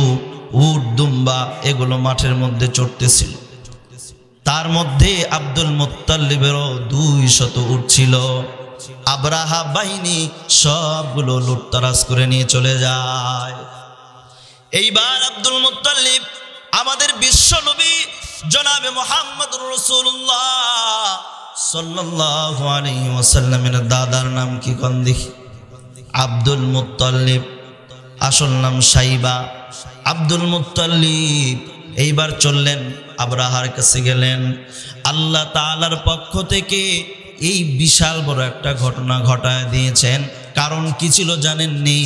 উট, দুম্বা, এগুলো মাঠের মধ্যে চড়তেছিল। তার মধ্যে আব্দুল মুত্তালিবেরও 200 উট ছিল। আবরাহা বাহিনী সবগুলো লুটতরাজ করে নিয়ে চলে যায়। এইবার আব্দুল মুত্তালিব আমাদের বিশ্ব নবী জনাবে মুহাম্মদুর রাসূলুল্লাহ সাল্লাল্লাহু আলাইহি ওয়াসাল্লামের দাদার নাম কি কোন দেখি? আব্দুল মুত্তালিব, আসল নাম সাইবা। আব্দুল মুত্তালিব এইবার চললেন, আবরাহার কাছে গেলেন। আল্লাহ তাআলার পক্ষ থেকে এই বিশাল বড় একটা ঘটনা ঘটায় দিয়েছেন। কারণ কি ছিল জানেননি?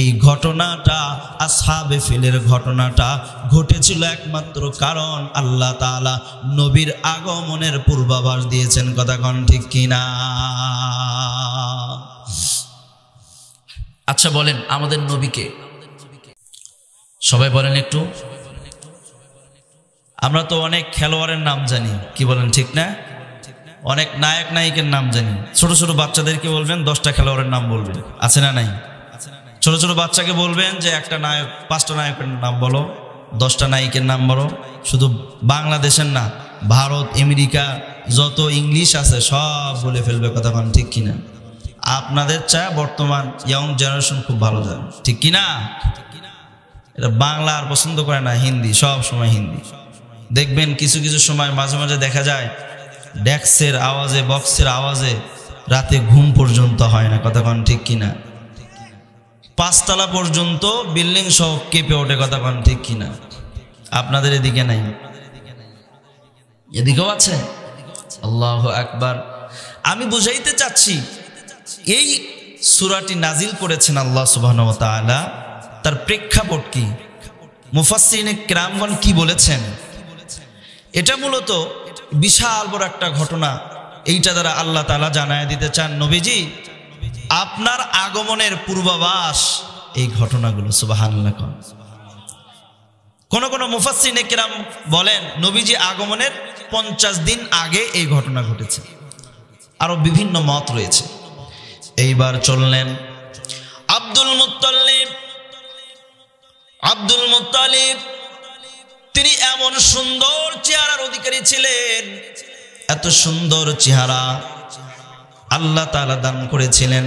এই ঘটনাটা, আসহাবে ফিলের ঘটনাটা ঘটেছিল একমাত্র কারণ আল্লাহ তাআলা নবীর আগমনের পূর্বাভাস দিয়েছেন। কথা কোন ঠিক কিনা? আচ্ছা বলেন আমাদের নবীকে সবাই বলেন একটু। আমরা তো অনেক খেলোয়াড়ের নাম জানি, কি বলেন ঠিক না? অনেক নায়ক নায়িকের নাম জানি। ছোট ছোট বাচ্চাদেরকে বলবেন 10টা খেলোয়াড়ের নাম বলবেন, আছে না নাই? ছোট ছোট বাচ্চাকে বলবেন যে একটা নায়ক 5টা নায়কের নাম বলো, 10টা নায়িকের নাম বলো। শুধু বাংলাদেশের না, ভারত আমেরিকা যত ইংলিশ আছে সব বলে ফেলবে, কথা বলেন ঠিক কিনা? আপনাদের চা বর্তমান ইয়ং জেনারেশন খুব ভালো জানে, ঠিক কিনা? এটা বাংলা আর পছন্দ করে না, হিন্দি, সব সময় হিন্দি। দেখবেন কিছু কিছু সময় মাঝে মাঝে দেখা যায় ডেস্কের আওয়াজে, বক্সের আওয়াজে রাতে ঘুম পর্যন্ত হয় না, কথা বলেন ঠিক কিনা? 5 তলা পর্যন্ত বিল্ডিং সহ কেঁপে ওঠে, কথা বলেন ঠিক কিনা? আপনাদের এদিকে নাই? এদিকেও আছে? আল্লাহু আকবার। আমি বুঝাইতে চাচ্ছি এই সূরাটি নাজিল করেছেন আল্লাহ সুবহানাহু ওয়া তাআলা, তার প্রেক্ষাপট কি, মুফাসসিরিনে কেরামগণ কি বলেছেন। এটা মূলত বিশাল বড় একটা ঘটনা। এইটা দ্বারা আল্লাহ তাআলা জানায় দিতে চান নবীজি আপনার আগমনের পূর্বাভাস এই ঘটনাগুলো। সুবহানাল্লাহ। কোন কোন মুফাসসিরিনে কেরাম বলেন নবীজি আগমনের 50 দিন আগে এই ঘটনা ঘটেছে, আরো বিভিন্ন মত রয়েছে। এইবার চললেন আব্দুল মুত্তালিব, তিনি এমন সুন্দর চেহারার অধিকারী ছিলেন, এত সুন্দর চেহারা আল্লাহ তাআলা দান করেছিলেন।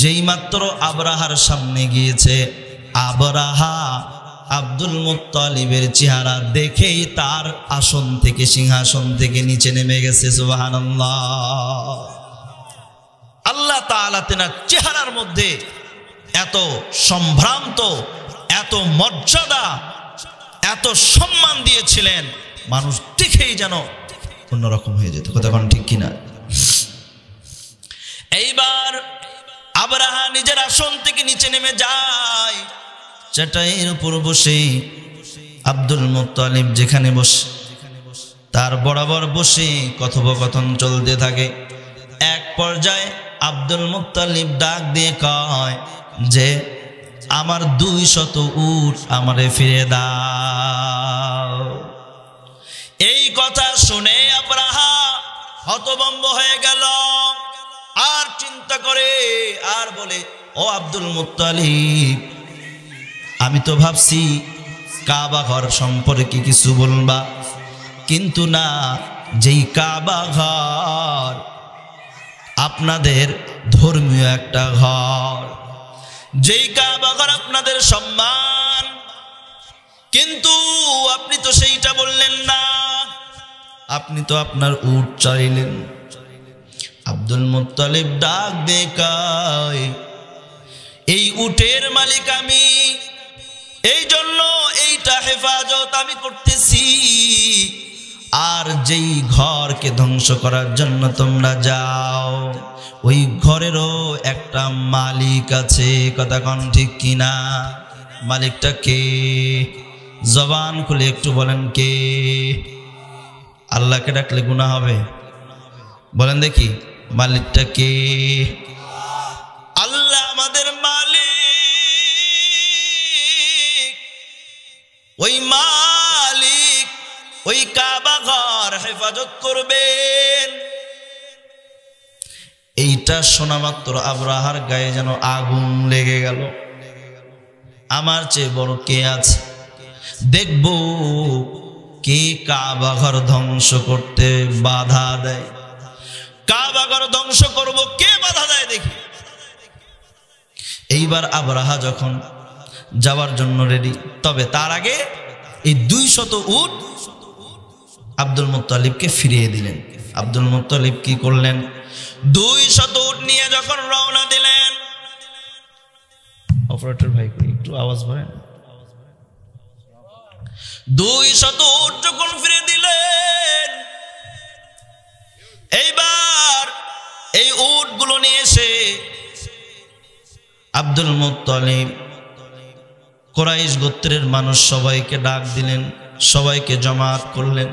যেই মাত্র আবরাহার সামনে গিয়েছে, আবরাহা আব্দুল মুত্তালিবের চেহারা দেখেই তার আসন থেকে, সিংহাসন থেকে নিচে নেমে গেছে। সুবহানাল্লাহ। আল্লাহ তাআলা তেনার চেহারার মধ্যে এত সম্ভ্রান্ত, এত মর্যাদা, এত সম্মান দিয়েছিলেন, মানুষ দেখেই যেন অন্যরকম হয়ে যেত, কথা বলেন ঠিক কিনা? এইবার আবরাহা নিজের আসন থেকে নিচে নেমে যায়, চাটাইয়ের উপর বসে আব্দুল মুত্তালিব যেখানে বসে তার বরাবর বসে কথোপকথন চলতে থাকে। এক পর্যায়ে আব্দুল মুত্তালিব ডাক দিয়ে কয় যে আমার 200 উট আমারে ফিরে দাও। এই কথা শুনে আবরাহা হতভম্ব হয়ে গেল, আর চিন্তা করে আর বলে, ও আব্দুল মুত্তালিব, আমি তো ভাবছি কাবা ঘর সম্পর্কে কিছু বলবা, কিন্তু না, যেই কাবা ঘর আপনাদের ধর্মীয় একটা ঘর, যেই কাবা ঘর আপনাদের সম্মান, কিন্তু আপনি তো সেইটা বললেন না, আপনি তো আপনার উট চাইলেন। আব্দুল মুত্তালিব ডাক দেখায়, এই উটের মালিক আমি, এই জন্য এইটা হেফাজত আমি করতেছি, আর যেই ঘরকে ধ্বংস করার জন্য তোমরা যাও, ওই ঘরেরও একটা মালিক আছে, কথা কোন ঠিক কিনা? মালিকটা কে? জবান খুলে একটু বলেন কে? আল্লাহকে ডাকলে গুনাহ হবে? বলেন দেখি, মালিকটা কে? আল্লাহ আমাদের মালিক। ওই মালিক ওই কাবা ঘর হেফাজত করবেন। এইটা শোনা মাত্র আবরাহার গায়ে যেন আগুন লেগে গেল। আমার চেয়ে বড় কে আছে? দেখব কে কাবা ঘর ধ্বংস করতে বাধা দেয়। কাবা ঘর ধ্বংস করব, কে বাধা দেয় দেখি। এইবার আবরাহা যখন যাওয়ার জন্য রেডি, তবে তার আগে এই 200 উট আব্দুল মুত্তালিবকে ফিরিয়ে দিলেন। আব্দুল মুত্তালিব কি করলেন? 200 উট নিয়ে যখন রওনা দিলেন, অপারেটর ভাই একটু আওয়াজ বাড়ান। 200 উট যখন ফিরে দিলেন, এইবার এই উটগুলো নিয়ে এসে আব্দুল মুত্তালিব কুরাইশ গোত্রের মানুষ সবাইকে ডাক দিলেন, সবাইকে জমায়েত করলেন।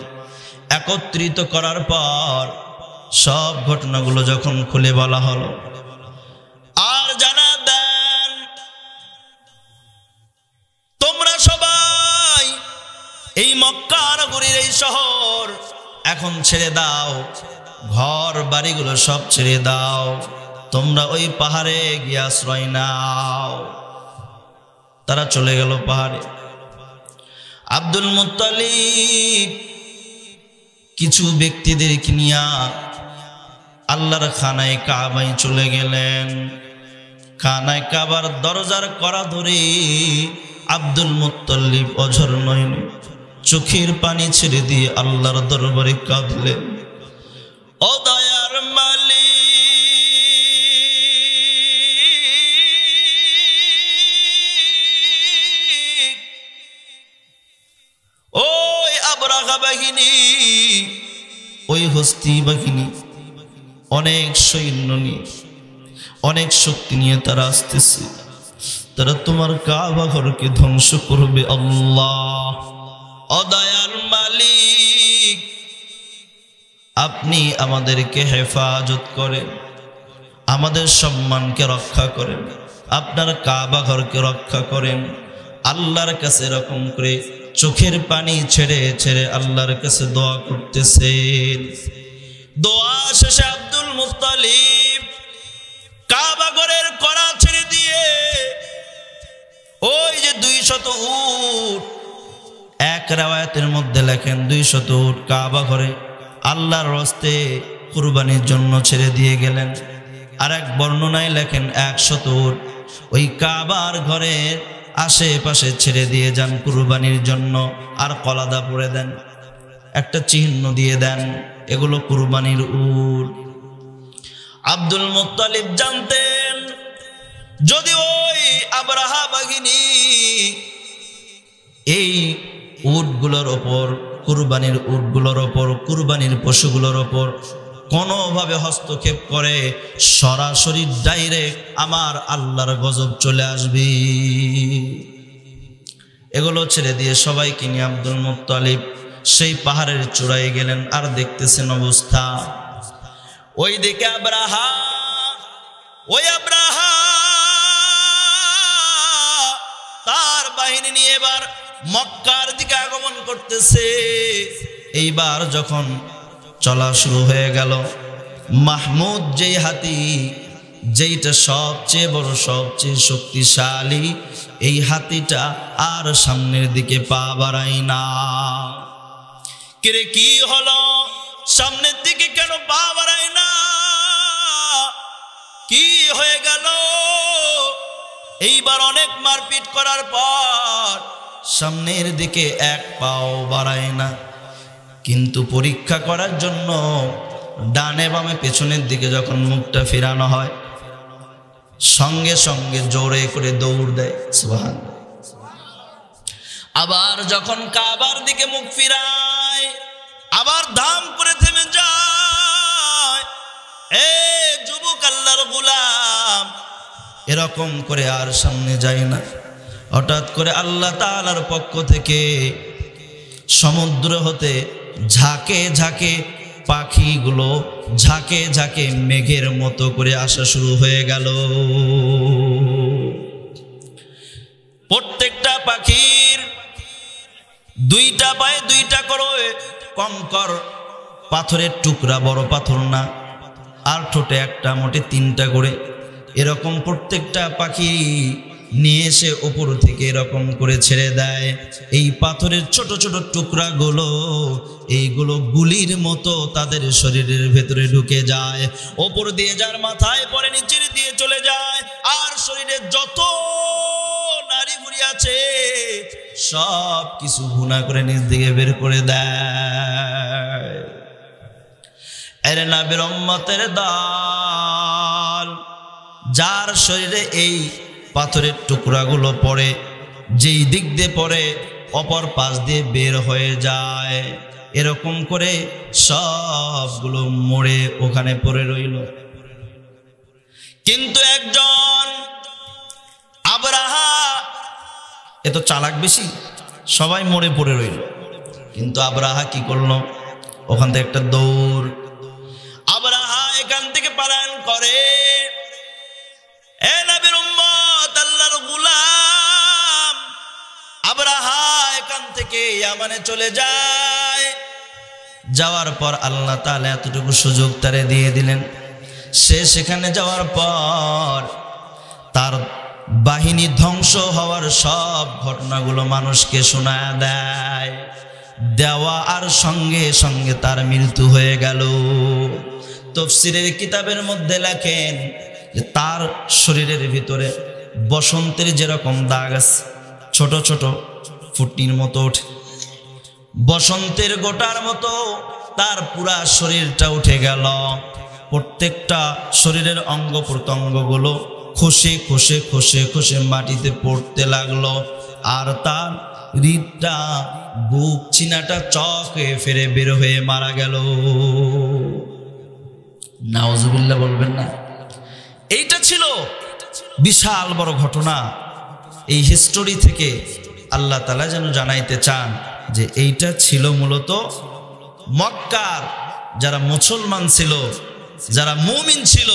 একত্রিত করার পর সব ঘটনাগুলো যখন খুলে বলা হলো, আর জানা দেন এই মক্কা নগরীর এই শহর এখন ছেড়ে দাও, ঘর বাড়িগুলো সব ছেড়ে দাও, তোমরা ওই পাহাড়ে গিয়ে আশ্রয় নাও। তারা চলে গেল পাহাড়ে। আব্দুল মুত্তালিব কিছু ব্যক্তিদেরকে নিয়ে আল্লাহর খানায় কাবায় চলে গেলেন। খানায় কাবার দরজার কড়া ধরে আব্দুল মুত্তালিব অঝর নয়নে চোখের পানি ছেড়ে দিয়ে আল্লাহর দরবারে কাঁদলেন। ও দয়ার মালিক, ওই আবরাহা বাহিনী, ওই হস্তি বাহিনী অনেক সৈন্য নিয়ে, অনেক শক্তি নিয়ে তারা আসতেছে। তারা তোমার কাবা ঘরকে ধ্বংস করবে। আল্লাহ, ও দয়ার মালিক, আপনি আমাদেরকে হেফাজত করেন, আমাদের সম্মানকে রক্ষা করেন, আপনার কাবা ঘরকে রক্ষা করেন। আল্লাহর কাছে এরকম করে চোখের পানি ছেড়ে ছেড়ে আল্লাহর কাছে দোয়া করতেছেন। দোয়া শেষে আব্দুল মুত্তালিব কাবা ঘরের কড়া ছেড়ে দিয়ে ওই যে 200 উট, এক রাওয়ায়াতের মধ্যে লেখেন 200 উট কাবা ঘরে আল্লাহর রাস্তে কুরবানির জন্য ছেড়ে দিয়ে গেলেন। আর এক বর্ণনায় লেখেন 100 উট ওই কাবার ঘরের আশেপাশে ছেড়ে দিয়ে যান কুরবানির জন্য। আর কলাদা পরে দেন, একটা চিহ্ন দিয়ে দেন, এগুলো কুরবানির উট। আব্দুল মুত্তালিব জানতেন যদি ওই আবরাহা বাহিনী এই উটগুলোর ওপর, কুরবানির উটগুলোর ওপর, কুরবানির পশুগুলোর ওপর কোনোভাবে হস্তক্ষেপ করে, সরাসরি ডাইরেক্ট আমার আল্লাহর গজব চলে আসবে। এগুলো ছেড়ে দিয়ে সবাইকে নিয়ে আব্দুল মুত্তালিব সেই পাহাড়ের চূড়ায় গেলেন। আর দেখতেছেন অবস্থা, ওই দিকে আবরাহা, ওই আবরাহা তার বাহিনী নিয়ে এবার মক্কার দিকে আগমন করতেছে। এইবার যখন চলা শুরু হয়ে গেল, মাহমুদ যেই হাতি, যেইটা সবচেয়ে বড়, সবচেয়ে শক্তিশালী, এই হাতিটা আর সামনের দিকে পা বাড়ায় না। কিরে কি হলো, সামনের দিকে কেন পা বাড়ায় না, কি হয়ে গেল? এইবার অনেক মারপিট করার পর সামনের দিকে এক পাও বাড়ায় না। কিন্তু পরীক্ষা করার জন্য ডানে বামে পেছনের দিকে যখন মুখটা ফেরানো হয়, সঙ্গে সঙ্গে জোরে করে দৌড় দেয়। সুবহানাল্লাহ। আবার যখন কাবার দিকে মুখ ফিরায়, আবার দাম করে থেমে যায়। এ যুবক আল্লাহর গোলাম, এরকম করে আর সামনে যায় না। হঠাৎ করে আল্লাহ তাআলার পক্ষ থেকে সমুদ্র হতে ঝাঁকে ঝাঁকে পাখিগুলো ঝাঁকে ঝাঁকে মেঘের মতো করে আসা শুরু হয়ে গেল। প্রত্যেকটা পাখির 2টা পায়ে 2টা করে কঙ্কর, পাথরের টুকরা, বড় পাথর না, আর ঠোঁটে একটা, মোটে 3টা করে, এরকম প্রত্যেকটা পাখি নিয়ে এসে ওপর থেকে এরকম করে ছেড়ে দেয়। এই পাথরের ছোট ছোট টুকরাগুলো, এইগুলো গুলির মতো তাদের শরীরের ভেতরে ঢুকে যায়, ওপর দিয়ে যার মাথায় পরে নিচের দিয়ে চলে যায়, আর শরীরের যত নাড়ি ভুঁড়ি আছে সব কিছু ভুনা করে নিচ দিকে বের করে দেয়। এর নবীর উম্মতের দল, যার শরীরে এই পাথরের টুকরাগুলো পড়ে, যেই দিক দিয়ে পড়ে অপর পাশ দিয়ে বের হয়ে যায়। এরকম করে সবগুলো মরে ওখানে পড়ে রইল। কিন্তু একজন আবরাহা, এত চালাক বেশি, সবাই মরে পড়ে রইল। কিন্তু আবরাহা কি করলো, ওখান থেকে একটা দৌড়। আবরাহা এখান থেকে পালায়ন করে। এখান থেকে ইয়ামানে চলে যায়। যাওয়ার পর আল্লাহ তাআলা এতটুকু সুযোগ তারে দিয়ে দিলেন, সে সেখানে যাওয়ার পর তার বাহিনী ধ্বংস হওয়ার সব ঘটনাগুলো মানুষকে শোনায় দেয়। দেওয়া আর সঙ্গে সঙ্গে তার মৃত্যু হয়ে গেল। তাফসীরের কিতাবের মধ্যে লেখেন যে তার শরীরের ভিতরে বসন্তের যেরকম দাগ আছে, ছোট ছোট ফুটনির মতো ওঠে, বসন্তের গোটার মতো তার পুরা শরীরটা উঠে গেল। প্রত্যেকটা শরীরের অঙ্গ প্রত্যঙ্গগুলো খসে খসে খসে খসে মাটিতে পড়তে লাগলো। আর তার হৃদটা, বুক চিনাটা চকে ফেরে বের হয়ে মারা গেল। নাউজুবিল্লাহ বলবেন না? এইটা ছিল বিশাল বড় ঘটনা। এই হিস্টোরি থেকে আল্লাহ তাআলা যেন জানাইতে চান যে এইটা ছিল মূলত মক্কার যারা মুসলমান ছিল, যারা মুমিন ছিল,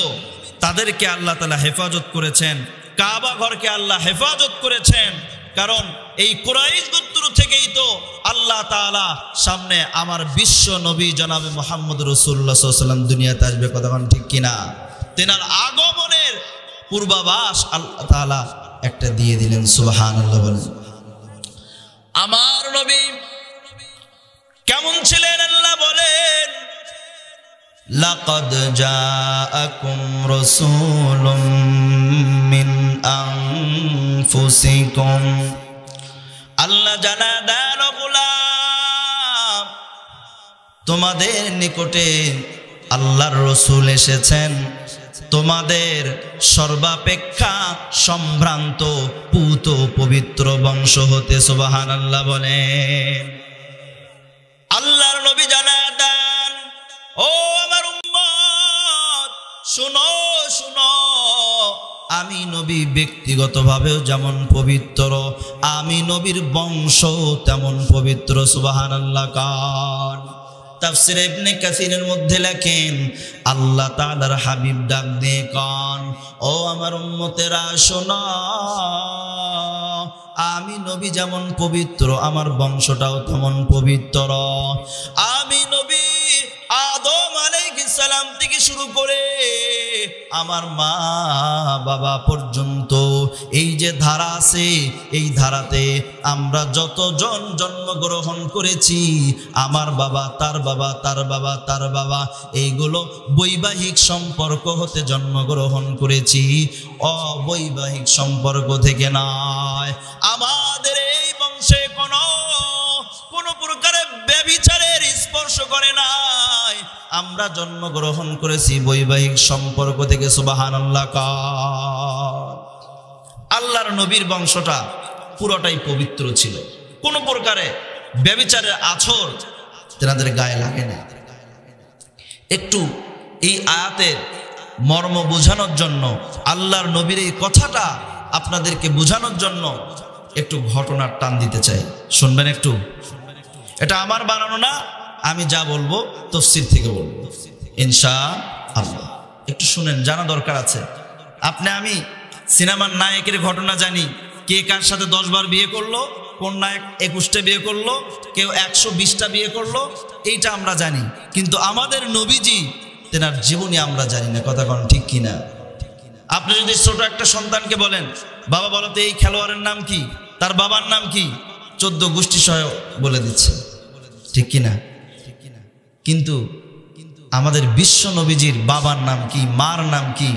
তাদেরকে আল্লাহ তাআলা হেফাজত করেছেন, কাবা ঘরকে আল্লাহ হেফাজত করেছেন। কারণ এই কুরাইশ গোত্র থেকেই তো আল্লাহ তাআলা সামনে আমার বিশ্ব নবী জনাবে মুহাম্মদ রাসূলুল্লাহ সাল্লাল্লাহু আলাইহি ওয়াসাল্লাম দুনিয়াতে আসবে, কথা বলেন ঠিক কিনা? তেনার আগমনের পূর্বাভাস আল্লাহ তাআলা একটা দিয়ে দিলেন। সুবহানাল্লাহ বলেন। আমার নবী কেমন ছিলেন আল্লাহ বলেন, লাকাদ জাআকুম রাসূলুম মিন আনফুসিকুম, আল্লাহ জানা দেন গোলাম তোমাদের নিকটে আল্লাহর রাসূল এসেছেন, তোমাদের সর্বাপেক্ষা সম্ভ্রান্ত পুত পবিত্র বংশ হতে। সুবহানাল্লাহ বলেন। আল্লাহর নবী জানায় দেন, ও আমার উম্মত শুনো শুনো, আমি নবী ব্যক্তিগতভাবেও যেমন পবিত্র, আমি নবীর বংশ তেমন পবিত্র। সুবহানাল্লাহ কান। তাফসীর ইবনে কাসিরের মধ্যে লেখেন আল্লাহ তাআলার হাবিব ডাক দিয়ে কান, ও আমার উম্মতেরা শোনো, আমি নবী যেমন পবিত্র আমার বংশটাও তেমন পবিত্র। আমি নবী আদম আলাইহিস সালাম থেকে শুরু করে আমার মা বাবা পর্যন্ত এই যে ধারা আছে, এই ধারাতে আমরা যতজন জন্মগ্রহণ করেছি, আমার বাবা তার বাবা তার বাবা তার বাবা, এইগুলো বৈবাহিক সম্পর্ক হতে জন্মগ্রহণ করেছি, অবৈবাহিক সম্পর্ক থেকে নয়। আমাদের এই বংশে কোনো প্রকারের ব্যভিচারের স্পর্শ করে নাই, আমরা জন্মগ্রহণ করেছি বৈবাহিক সম্পর্ক থেকে। সুবহানাল্লাহ। আল্লাহর নবীর বংশটা পুরোটাই পবিত্র ছিল, কোনো প্রকারে ব্যভিচারের আছর তেনাদের গায়ে লাগে না। একটু এই আয়াতের মর্ম বোঝানোর জন্য, আল্লাহর নবীর এই কথাটা আপনাদেরকে বোঝানোর জন্য একটু ঘটনার টান দিতে চাই, শুনবেন একটু। এটা আমার বানানো না, আমি যা বলবো তাফসীর থেকে বলবো ইনশাআল্লাহ। একটু শুনেন, জানা দরকার আছে। আপনি আমি সিনেমার নায়কের ঘটনা জানি, কে কার সাথে 10 বার বিয়ে করলো, কোন নায়ক 21টা বিয়ে করলো, কেউ 120টা বিয়ে করলো, এইটা আমরা জানি। কিন্তু আমাদের নবীজি তেনার জীবনী আমরা জানি না, কথা কোন ঠিক কিনা? আপনি যদি ছোট একটা সন্তানকে বলেন, বাবা বলো তো এই খেলোয়াড়ের নাম কি, তার বাবার নাম কি, 14 গোষ্ঠী সহ বলে দিচ্ছে, ঠিক কিনা? কিন্তু আমাদের বিশ্ব নবীজির বাবার নাম কি, মার নাম কি,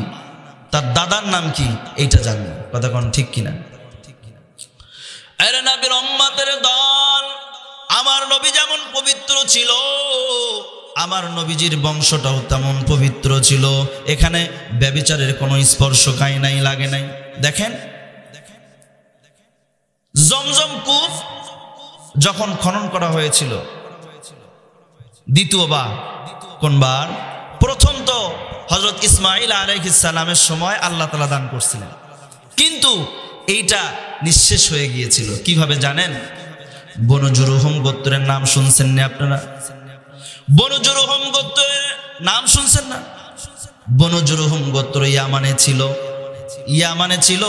তার দাদার নাম কি, এইটা জানি না, কথা কোন ঠিক কিনা? আরে নবীর উম্মতের দল, আমার নবী যেমন পবিত্র ছিল, আমার নবীজির বংশটাও তেমন পবিত্র ছিল। এখানে ব্যভিচারের কোনো স্পর্শ খাই নাই, লাগে নাই। দেখেন, জমজম কূপ যখন খনন করা হয়েছিল দ্বিতীয়বার, কোনবার? প্রথম তো হযরত ইসমাঈল আলাইহিস সালামের সময় আল্লাহ তাআলা দান করছিলেন, কিন্তু এইটা নিঃশেষ হয়ে গিয়েছিল। কিভাবে জানেন? বনু জুরহুম গোত্রের নাম শুনছেন না আপনারা? বনু জুরহুম গোত্রের নাম শুনছেন না? বনু জুরহুম গোত্র ইয়ামানে ছিল। ইয়ামানে ছিল,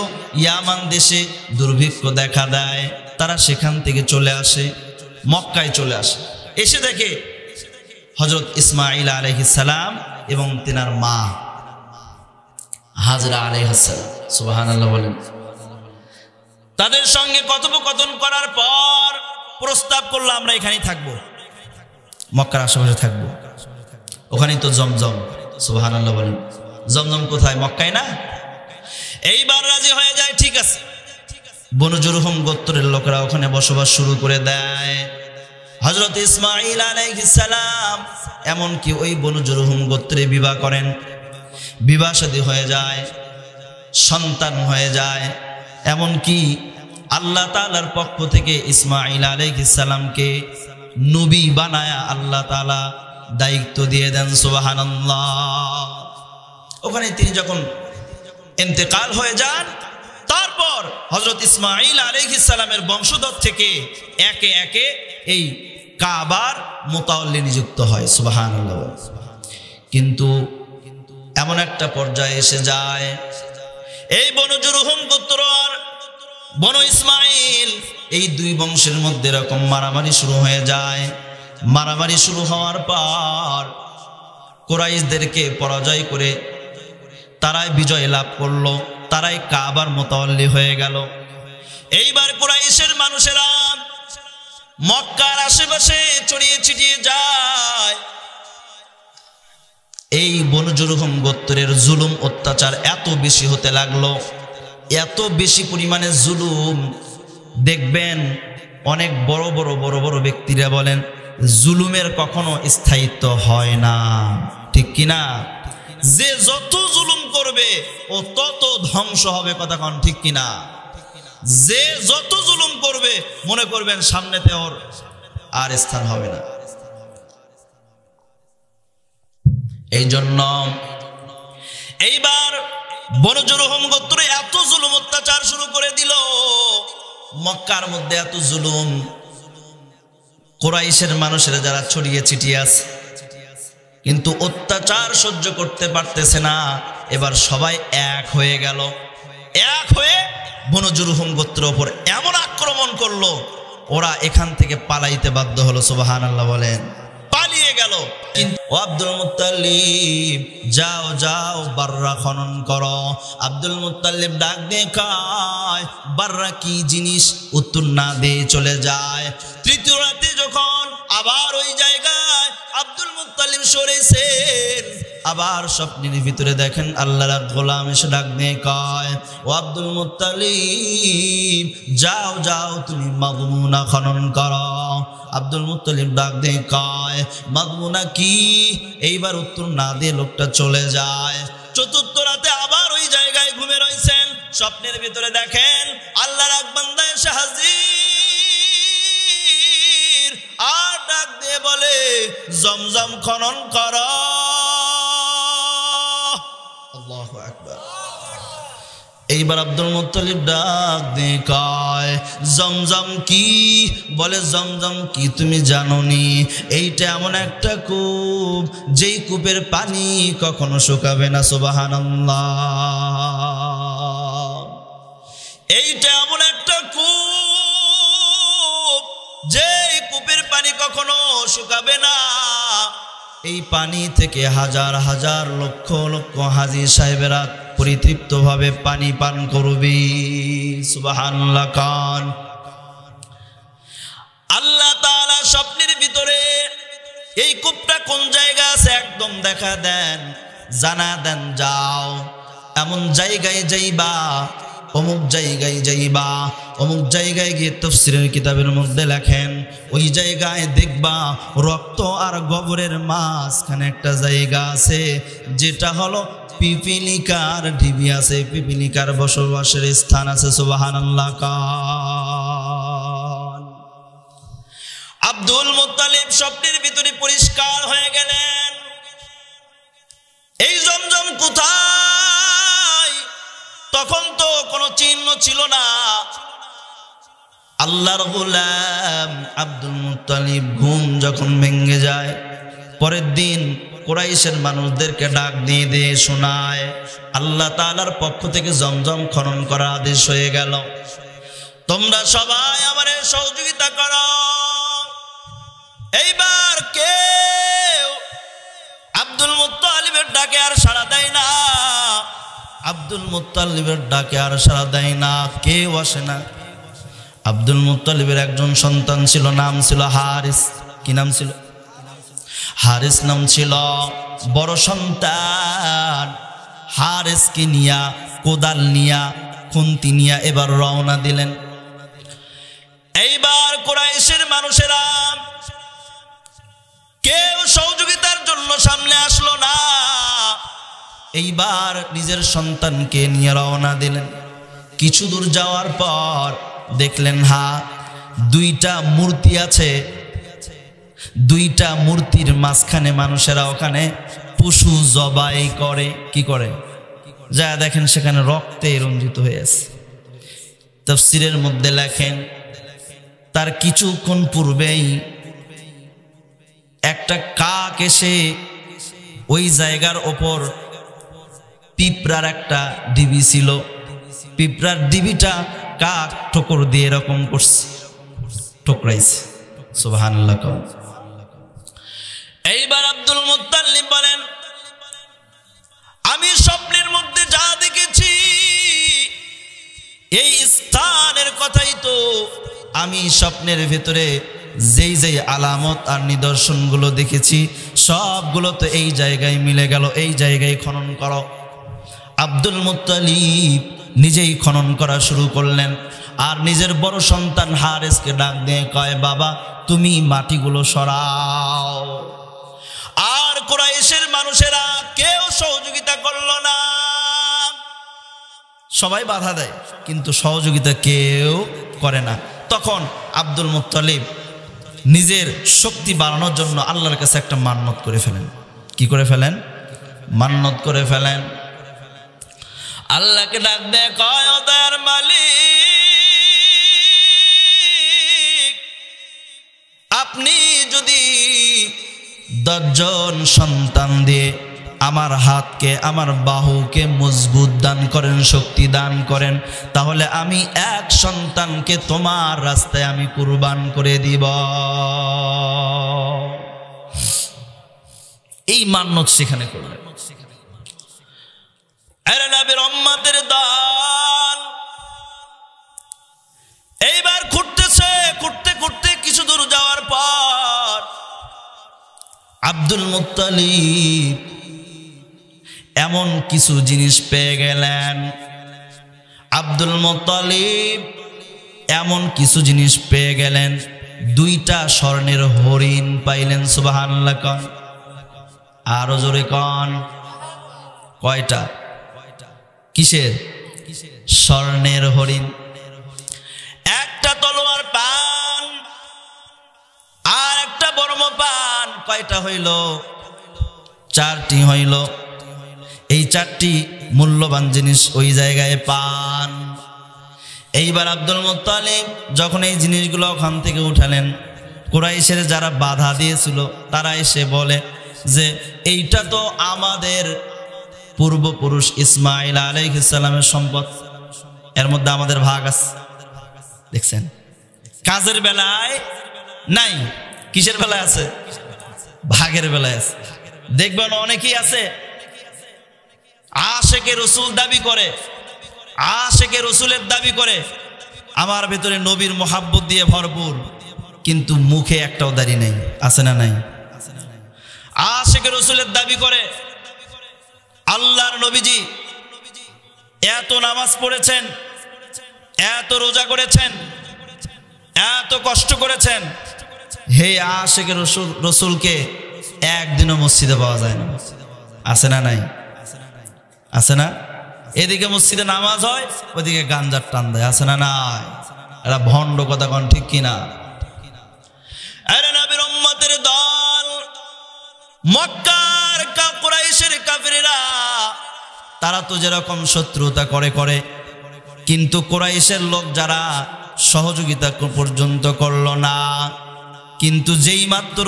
ইয়ামান দেশে দুর্ভিক্ষ দেখা দেয়, তারা সেখান থেকে চলে আসে, মক্কায় চলে আসে। এসে দেখে হযরত ইসমাঈল আলাইহিস সালাম এবং তিনার মা হাজরা আলাইহিস সালাম, সুবহানাল্লাহ বলেন, তাদের সঙ্গে কথোপকথন করার পর প্রস্তাব করলো আমরা এখানেই থাকবো, মক্কার আশেপাশে থাকবো, ওখানেই তো জমজম, সুবহানাল্লাহ বলেন। জমজম কোথায়? মক্কায় না? এইবার রাজি হয়ে যায়, ঠিক আছে। বনু জুরহুম গোত্রের লোকেরা ওখানে বসবাস শুরু করে দেয়। হযরত ইসমাঈল আলাইহিস সালাম এমনকি ওই বনু জুরহুম গোত্রে বিবাহ করেন, বিবাহ শাদী হয়ে যায়, সন্তান হয়ে যায়। এমনকি আল্লাহ তাআলার পক্ষ থেকে ইসমাঈল আলাইহিস সালামকে নবী বানায়া আল্লাহ তাআলা দায়িত্ব দিয়ে দেন, সুবহানাল্লাহ। ওখানে তিনি যখন ইন্তেকাল হয়ে যান, তারপর হযরত ইসমাঈল আলাইহিস সালামের বংশধর থেকে একে একে এই কাবার মুতাওয়াল্লি নিযুক্ত হয়, সুবহানাল্লাহ। কিন্তু এমন একটা পর্যায়ে এসে যায়, এই বনু জুরহুম গোত্র আর বনু ইসমাঈল, এই দুই বংশের মধ্যে এরকম মারামারি শুরু হয়ে যায়। মারামারি শুরু হওয়ার পর কুরাইশদেরকে পরাজয় করে তারাই বিজয় লাভ করলো, তারাই কাবার মুতাওয়াল্লি হয়ে গেল। এইবার কুরাইশের মানুষেরা মক্কার আশেপাশে ছড়িয়ে ছিটিয়ে যায়। এই বনু জুরহুম গোত্রের জুলুম অত্যাচার এত বেশি হতে লাগলো, এত বেশি পরিমাণে জুলুম। দেখবেন অনেক বড় বড় ব্যক্তিরা বলেন জুলুমের কখনো স্থায়িত্ব হয় না, ঠিক কিনা? যে যত জুলুম করবে ও তত ধ্বংস হবে, কথা কন ঠিক কিনা? যে যত জুলুম করবে মনে করবেন সামনেতে ওর আর স্থান হবে না। এই জন্য এইবার বনু জুরহুম গোত্র এত জুলুম অত্যাচার শুরু করে দিল, মক্কার মধ্যে এত জুলুম। কুরাইশের মানুষেরা যারা ছড়িয়ে ছিটিয়ে আছে কিন্তু অত্যাচার সহ্য করতে পারতেছে না, এবার সবাই এক হয়ে গেল। এক হয়ে বনু জুরহুম গোত্রের উপর এমন আক্রমণ করলো, ওরা এখান থেকে পালাইতে বাধ্য হলো, সুবহানাল্লাহ বলেন, পালিয়ে গেল। কিন্তু আব্দুল মুত্তালিব, যাও যাও বাররা খনন করো। আব্দুল মুত্তালিব ডাক দিয়ে কয়, বাররা কি জিনিস? উত্তর না দিয়ে চলে যায়। তৃতীয় রাতে যখন আবার ওই জায়গায় আব্দুল মুত্তালিব সরেছেন, আবার স্বপ্নের ভিতরে দেখেন আল্লাহর এক গোলাম এসে ডাক দিয়ে কয়, ও আব্দুল মুত্তালিব, যাও যাও তুমি মাগমুনা খনন করো। আব্দুল মুত্তালিব ডাক দিয়ে কয়, মাগমুনা কি? এইবার উত্তর না দিয়ে লোকটা চলে যায়। চতুর্থ রাতে আবার ওই জায়গায় ঘুমে রয়েছেন, স্বপ্নের ভিতরে দেখেন আল্লাহর এক বান্দা এসে হাজির, আর ডাক দিয়ে বলে, জমজম খনন করো। আল্লাহু আকবার। এইবার আব্দুল মুত্তালিব ডাক দিয়ে কয়, জমজম কি? বলে, জমজম কি তুমি জানোনি? এইটা এমন একটা কূপ, যেই কূপের পানি কখনো শুকাবে না, সুবহানাল্লাহ। এইটা এমন একটা কূপ, যেই কূপের পানি কখনো শুকাবে না। এই পানি থেকে হাজার হাজার লক্ষ লক্ষ হাজী সাহেবেরা পরিতৃপ্ত ভাবে পানি পান করবে, সুবহানাল্লাহ। কান আল্লাহ তাআলা স্বপ্নের ভিতরে এই কূপটা কোন জায়গা আছে একদম দেখা দেন, জানা দেন, যাও এমন জায়গায় যাইবা, অমুক জায়গায় যাইবা, অমুক জায়গায় গিয়ে তাফসীরের কিতাবের মধ্যে লেখেন, ওই জায়গায় দেখবা রক্ত আর গোবরের মাঝখানে একটা জায়গা আছে, যেটা হলো পিপিলিকার ঢিবি আছে, পিপিলিকার বসবাসের স্থান আছে, সুবহানাল্লাহ। কান আব্দুল মুত্তালিব স্বপ্নের ভিতরে পরিষ্কার হয়ে গেলেন, এই জমজম কোথায়? তখন তো কোনো চিহ্ন ছিল না। আল্লাহর গোলাম আব্দুল মুত্তালিব ঘুম যখন ভেঙে যায়, পরের দিন কুরাইশের মানুষদেরকে ডাক দিয়ে দিয়ে শোনায় আল্লাহ তাআলার পক্ষ থেকে জমজম খনন করার আদেশ হয়ে গেল। তোমরা সবাই আমারে সহযোগিতা করো। এইবার কেউ আব্দুল মুত্তালিবের ডাকে আর সাড়া দেয় না, আব্দুল মুত্তালিবের ডাকে আর সাড়া দেয় না, কেউ আসে না। আব্দুল মুত্তালিবের একজন সন্তান ছিল, নাম ছিল হারিস। কি নাম ছিল? হারিস নাম ছিল। বড় সন্তান হারিসকে নিয়া, কোদাল নিয়া, খুন্তি নিয়া এবার রওনা দিলেন। এইবার কুরাইশের মানুষেরা কেউ সহযোগিতার জন্য সামনে আসলো না। এইবার নিজের সন্তানকে নিয়ে রওনা দিলেন। কিছু দূর যাওয়ার পর দেখলেন দুইটা মূর্তি আছে, দুইটা মূর্তির মাঝখানে মানুষেরা ওখানে পশু জবাই করে। কি করে? যা দেখেন সেখানে রক্তে রঞ্জিত হয়ে আছে। তাফসীরের মধ্যে লেখেন তার কিছুক্ষণ পূর্বেই একটা কাক এসে ওই জায়গার ওপর পিঁপড়ার একটা ডিবি ছিল, পিঁপড়ার ডিবিটা কাক ঠোকর দিয়ে এরকম করছে, ঠোকরাইছে। সুবহানাল্লাহ। এইবার আব্দুল মুত্তালিব বলেন, আমি স্বপ্নের মধ্যে যা দেখেছি এই স্থানের কথাই তো আমি স্বপ্নের ভেতরে যেই যেই আলামত আর নিদর্শনগুলো দেখেছি সবগুলো তো এই জায়গায় মিলে গেল, এই জায়গায় খনন করো। আব্দুল মুত্তালিব নিজেই খনন করা শুরু করলেন আর নিজের বড় সন্তান হারিসকে ডাক দিয়ে কয়, বাবা তুমি মাটিগুলো সরাও। আর কুরাইশের মানুষেরা কেউ সহযোগিতা করল না, সবাই বাধা দেয় কিন্তু সহযোগিতা কেউ করে না। তখন আব্দুল মুত্তালিব নিজের শক্তি বাড়ানোর জন্য আল্লাহর কাছে একটা মান্নত করে ফেলেন। কি করে ফেলেন? মান্নত করে ফেলেন। আল্লাহকে ডাক দেয়, কয় ও দয়ার মালিক, আপনি যদি 10 জন সন্তান দিয়ে আমার হাতকে, আমার বাহুকে মজবুত দান করেন, শক্তি দান করেন, তাহলে আমি এক সন্তানকে তোমার রাস্তায় আমি কুরবান করে দিব। এই মান্নত সেখানে করলেন। আরে নবীর উম্মতের দল এইবার ঘুরতেছে, ঘুরতে ঘুরতে কিছু দূর যাওয়ার পর আব্দুল মুত্তালিব এমন কিছু জিনিস পেয়ে গেলেন। আব্দুল মুত্তালিব এমন কিছু জিনিস পেয়ে গেলেন, 2টা স্বর্ণের হরিণ পাইলেন। সুবহানাল্লাহ কন, আরো জোরে কন। কয়টা? কিসের? স্বর্ণের হরিণ। একটা তলোয়ার পান আর একটা বর্ম পান। কয়টা হইল? 4টি হইল। এই 4টি মূল্যবান জিনিস ওই জায়গায় পান। এইবার আব্দুল মুত্তালিব যখন এই জিনিসগুলো ওখান থেকে উঠালেন, কুরাইশের যারা বাধা দিয়েছিল তারা এসে বলে যে এইটা তো আমাদের পূর্বপুরুষ ইসমাইল আলাইহিস সালামের সম্পদ, এর মধ্যে আমাদের ভাগ আছে। দেখছেন, কাজের বেলায় নাই, কিসের বেলায় আছে? ভাগের বেলায় আছে। দেখবেন অনেকেই আছে আশেকে রসুল দাবি করে, আশেকে রসুলের দাবি করে, আমার ভেতরে নবীর মোহাব্বত দিয়ে ভরপুর, কিন্তু মুখে একটাও দাড়ি নেই। আছে না নাই? আশেকে রসুলের দাবি করে, আল্লাহর নবীজি এত নামাজ পড়েছেন, এত রোজা করেছেন, এত কষ্ট করেছেন, হে আশেকে রসুলকে একদিনও মসজিদে পাওয়া যায় না। আছে না নাই? আছে না? এদিকে মসজিদে নামাজ হয়, ওদিকে গাঞ্জার টান দেয়। আছে না নাই? এরা ভণ্ড কথা কন, ঠিক কিনা? আরে নবীর উম্মতের দল, মক্কার কুরাইশের কাফিররা তারা তো যেরকম শত্রুতা করে, কিন্তু কুরাইশের লোক যারা সহযোগিতা পর্যন্ত করল না, কিন্তু যেই মাত্র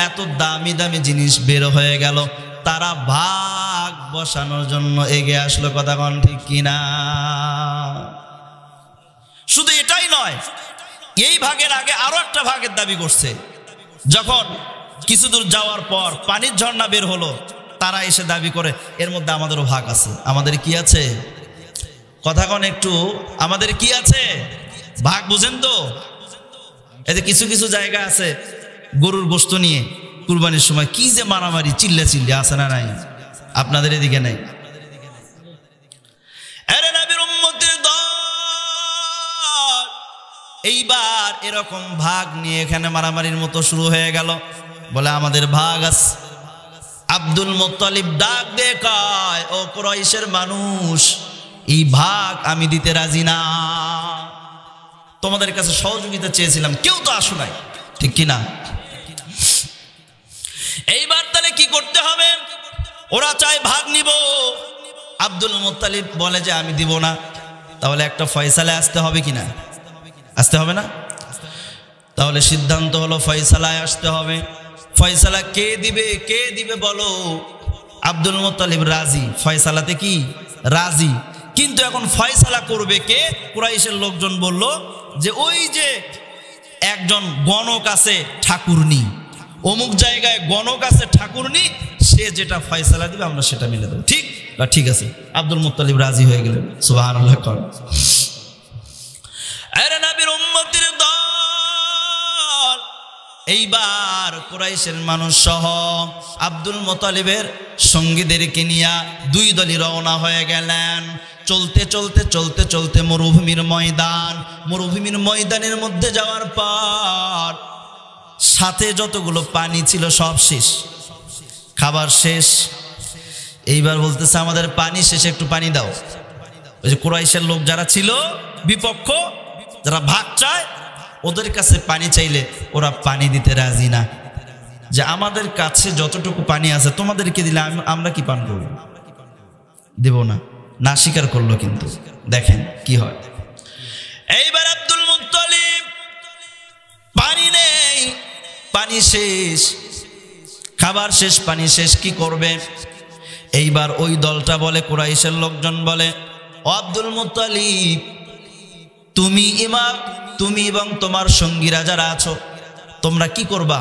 এত দামি দামি জিনিস বের হয়ে গেল, তারা ভাগ বসানোর জন্য এগিয়ে আসলো। কথা কোন ঠিক কিনা? শুধু এটাই নয়, এই ভাগের আগে আরো একটা ভাগের দাবি করছে। যখন কিছু দূর যাওয়ার পর পানির ঝর্ণা বের হলো, তারা এসে দাবি করে এর মধ্যে আমাদেরও ভাগ আছে। আমাদের কি আছে? কথা কোন একটু, আমাদের কি আছে? ভাগ বুঝেন তো? এতে কিছু কিছু জায়গা আছে গরুর গোশত নিয়ে কুরবানির সময় কি যে মারামারি, চিল্লা চিল্লি আছে না নাই? আপনাদের এদিকে নাই? আরে নবীর উম্মতের দল এইবার এরকম ভাগ নিয়ে এখানে মারামারির মতো শুরু হয়ে গেল। বলে আমাদের ভাগ আছে। আব্দুল মুত্তালিব ডাক দিয়ে কয়, ও কুরাইশের মানুষ, এই ভাগ আমি দিতে রাজি না। তোমাদের কাছে সহযোগিতা চেয়েছিলাম, কেউ তো আসো নাই, ঠিক কিনা? এইবার তাহলে কি করতে হবে? ওরা চায় ভাগ নিব, আব্দুল মুত্তালিব বলে যে আমি দিব না। তাহলে একটা ফয়সালায় আসতে হবে কিনা? আসতে হবে না? তাহলে সিদ্ধান্ত হলো ফয়সালায় আসতে হবে। ফয়সালা কে দিবে? কে দিবে বলো? আব্দুল মুত্তালিব রাজি, ফয়সালাতে কি রাজি। কিন্তু এখন ফয়সালা করবে কে? কুরাইশের লোকজন বলল যে ওই যে একজন গণক আছে ঠাকুরনি, অমুক জায়গায় গণক আছে ঠাকুরনি, সে যেটা ফয়সালা দিবে আমরা সেটা মিলে দেবো। ঠিক বা ঠিক আছে। আব্দুল মুত্তালিব রাজি হয়ে গেলেন। সুবহানাল্লাহ। আরে নবীর উম্মতের দল এইবার কুরাইশের মানুষ সহ আব্দুল মুত্তালিবের সঙ্গীদেরকে নিয়ে দুই দলই রওনা হয়ে গেলেন। চলতে চলতে চলতে চলতে মরুভূমির ময়দানের মধ্যে যাওয়ার পর সাথে যতগুলো পানি ছিল সব শেষ, খাবার শেষ। এইবার বলতেছে আমাদের পানি শেষ, একটু পানি দাও। ওই যে কুরাইশের লোক যারা ছিল বিপক্ষ, যারা ভাগ চায়, ওদের কাছে পানি চাইলে ওরা পানি দিতে রাজি না। যে আমাদের কাছে যতটুকু পানি আছে তোমাদেরকে দিলে আমরা কি পান করব? দেব না, না স্বীকার করলো। কিন্তু দেখেন কি হয়। এইবার আব্দুল মুত্তালিব পানি নেই, পানি শেষ, খাবার শেষ, পানি শেষ, কি করবে? এইবার ওই দলটা বলে, কুরাইশের লোকজন বলে, ও আব্দুল মুত্তালিব, তুমি এবং তোমার সঙ্গীরা যারা আছো, তোমরা কি করবা?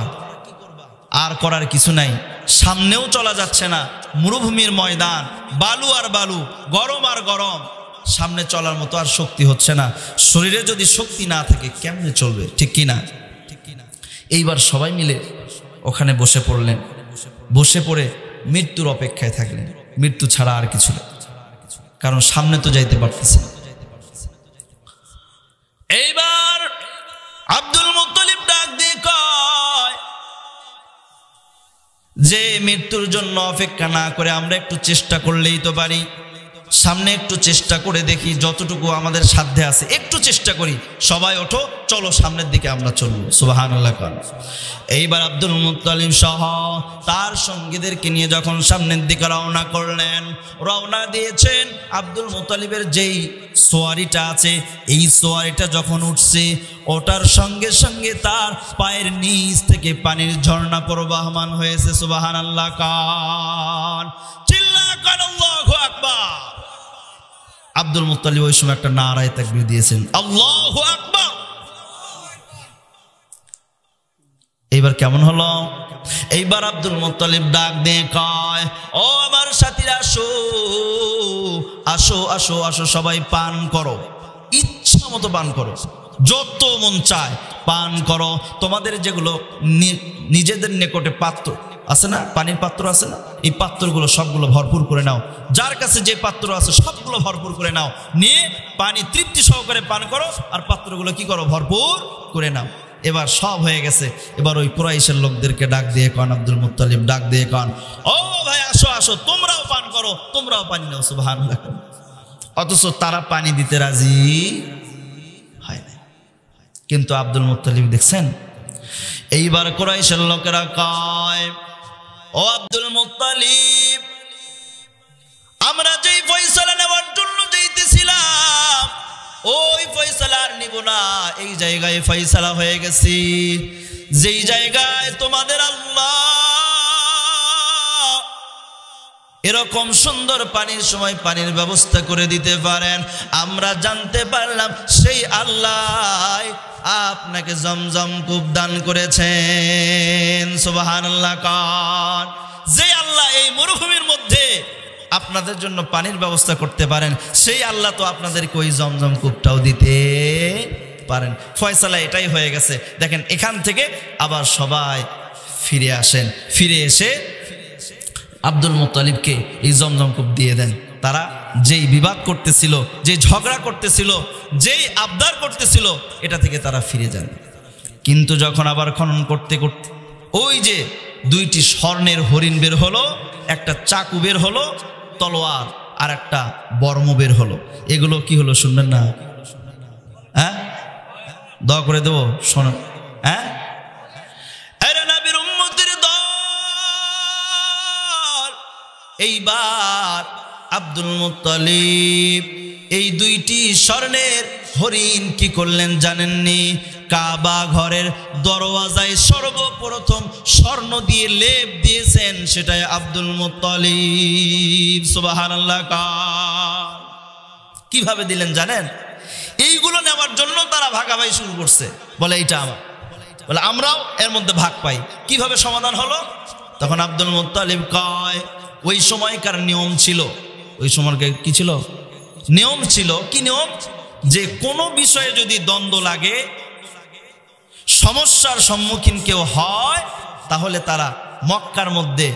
আর করার কিছু নাই, সামনেও চলা যাচ্ছে না, মরুভূমির ময়দান, বালু আর বালু, গরম আর গরম, সামনে চলার মতো আর শক্তি হচ্ছে না। শরীরে যদি শক্তি না থাকে কেমনে চলবে? ঠিক কিনা? এইবার সবাই মিলে ওখানে বসে পড়লেন। বসে পড়ে মৃত্যুর অপেক্ষায় থাকলেন, মৃত্যু ছাড়া আর কিছু না, কারণ সামনে তো যাইতে পারতেছে না। এইবার আব্দুল মুত্তালিব ডাক দিয়ে কয় যে মৃত্যুর জন্য অপেক্ষা না করে আমরা একটু চেষ্টা করলেই তো পারি, সামনে একটু চেষ্টা করে দেখি, যতটুকু আমাদের সাধ্যে আছে একটু চেষ্টা করি। সবাই ওঠো, চলো সামনের দিকে আমরা চলবো। সুবহানাল্লাহ। এইবার আব্দুল মুত্তালিব সহ তার সঙ্গীদেরকে নিয়ে যখন সামনের দিকে রওনা করলেন, রওনা দিয়েছেন, আব্দুল মুত্তালিবের যেই সোয়ারিটা আছে, এই সোয়ারিটা যখন উঠছে, ওটার সঙ্গে সঙ্গে তার পায়ের নিচ থেকে পানির ঝর্ণা প্রবাহমান হয়েছে। সুবহানাল্লাহ। কান চিল্লা কান, আল্লাহু আকবার। আব্দুল মুত্তালিব ওই সময় একটা নারায়ে তাকবীর দিয়েছেন, আল্লাহু আকবার। এইবার কেমন হলো? এইবার আব্দুল মুত্তালিব ডাক দিয়ে কয়, ও আমার সাথীরা, আসো আসো আসো আসো, সবাই পান করো, ইচ্ছা মতো পান করো, যত মন চায় পান করো। তোমাদের যেগুলো নিজেদের নিকটে পাত্র আছে না, পানির পাত্র আছে না, এই পাত্রগুলো সবগুলো ভরপুর করে নাও। যার কাছে যে পাত্র আছে সবগুলো ভরপুর করে নাও, নিয়ে পানি তৃপ্তি সহকারে পান করো, আর পাত্রগুলো কি করো? ভরপুর করে নাও। এবার সব হয়ে গেছে। এবার ওই কুরাইশের লোকদেরকে ডাক দিয়ে কন, আব্দুল মুত্তালিব ডাক দিয়ে কন, ও ভাই আসো আসো, তোমরাও পান করো, তোমরাও পানি নাও। সুবহানাল্লাহ। অথচ তারা পানি দিতে রাজি হয় না। কিন্তু আব্দুল মুত্তালিব দেখছেন, এইবার কুরাইশের লোকেরা কয়, ও আব্দুল মুত্তালিব, আমরা যেই ফয়সালা নেওয়ার জন্য যাইতেছিলাম, ওই ফয়সালা আর নিব দিব না, এই জায়গায় ফয়সালা হয়ে গেছি। যেই জায়গায় তোমাদের আল্লাহ এরকম সুন্দর পানির সময় পানির ব্যবস্থা করে দিতে পারেন, আমরা জানতে পারলাম সেই আল্লাহ আপনাকে জমজম কূপ দান করেছেন। সুবহানাল্লাহ কান। যে আল্লাহ এই মরুভূমির মধ্যে আপনাদের জন্য পানির ব্যবস্থা করতে পারেন, সেই আল্লাহ তো আপনাদেরকে ওই জমজম কূপটাও দিতে পারেন। ফয়সালা এটাই হয়ে গেছে। দেখেন, এখান থেকে আবার সবাই ফিরে আসেন। ফিরে এসে আব্দুল মুত্তালিবকে এই জমজম কূপ দিয়ে দেন। তারা যেই বিবাদ করতেছিল, যে ঝগড়া করতেছিল, যেই আবদার করতেছিল, এটা থেকে তারা ফিরে যান। কিন্তু যখন আবার খনন করতে করতে ওই যে দুইটি স্বর্ণের হরিণ বের হলো, একটা চাকু বের হলো, তলোয়ার আর একটা বর্ম বের হলো। এগুলো কি হলো শুনবেন না? হ্যাঁ, দোয়া করে দেবো, শোনো। হ্যাঁ, এইবার আব্দুল মুত্তালিব এই দুইটি স্বর্ণের হরিণ কি করলেন জানেননি? কাবা ঘরের দরওয়াজায় সর্বপ্রথম স্বর্ণ দিয়ে লেপ দিয়েছেন, সেটাই আব্দুল মুত্তালিব। সুবহানাল্লাহ। কিভাবে দিলেন জানেন? এইগুলো নেওয়ার জন্য তারা ভাগাভাগি শুরু করছে, বলে এইটা আমার, বলে আমরাও এর মধ্যে ভাগ পাই। কিভাবে সমাধান হলো? তখন আব্দুল মুত্তালিব কয়, ওই সময়কার নিয়ম ছিল, ওই সময়কার কি ছিল? নিয়ম ছিল। কি নিয়ম? যে কোনো বিষয়ে যদি দ্বন্দ্ব লাগে, সমস্যার সম্মুখীন কেউ হয়, তাহলে তারা মক্কার মধ্যে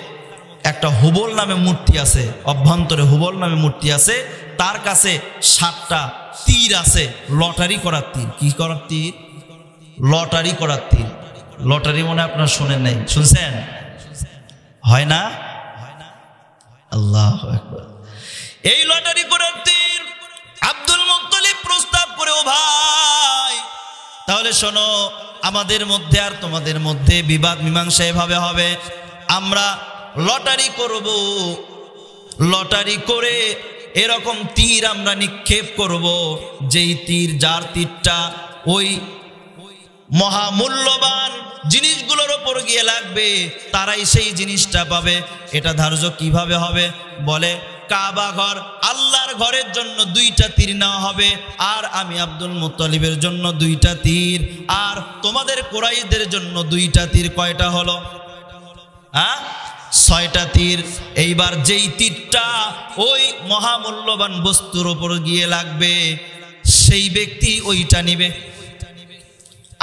একটা হুবল নামে মূর্তি আছে, অভ্যন্তরে হুবল নামে মূর্তি আছে, তার কাছে 7টা তীর আছে, লটারি করার তীর। কি করার তীর? লটারি করার তীর। লটারি মনে আপনারা শোনেন নাই? শুনছেন? হয় না? আল্লাহু আকবার। এই লটারি করার তীর আব্দুল মুত্তালিব প্রস্তাব করে, ও ভাই তাহলে শোনো, আমাদের মধ্যে আর তোমাদের মধ্যে বিবাদ মীমাংসা এভাবে হবে, আমরা লটারি করব, লটারি করে এরকম তীর আমরা নিক্ষেপ করব, যেই তীর, যার তীরটা ওই মহামূল্যবান জিনিসগুলোর ওপর গিয়ে লাগবে, তারাই সেই জিনিসটা পাবে। এটা ধার্য কিভাবে হবে? বলে, কাবা ঘর, আল্লাহর ঘরের জন্য 2টা তীর নেওয়া হবে, আর আমি আব্দুল মুত্তালিবের জন্য 2টা তীর, আর তোমাদের কুরাইশদের জন্য 2টা তীর। কয়টা হলো? হ্যাঁ, 6টা তীর। এইবার যেই তীরটা ওই মহামূল্যবান বস্তুর ওপর গিয়ে লাগবে, সেই ব্যক্তি ওইটা নিবে,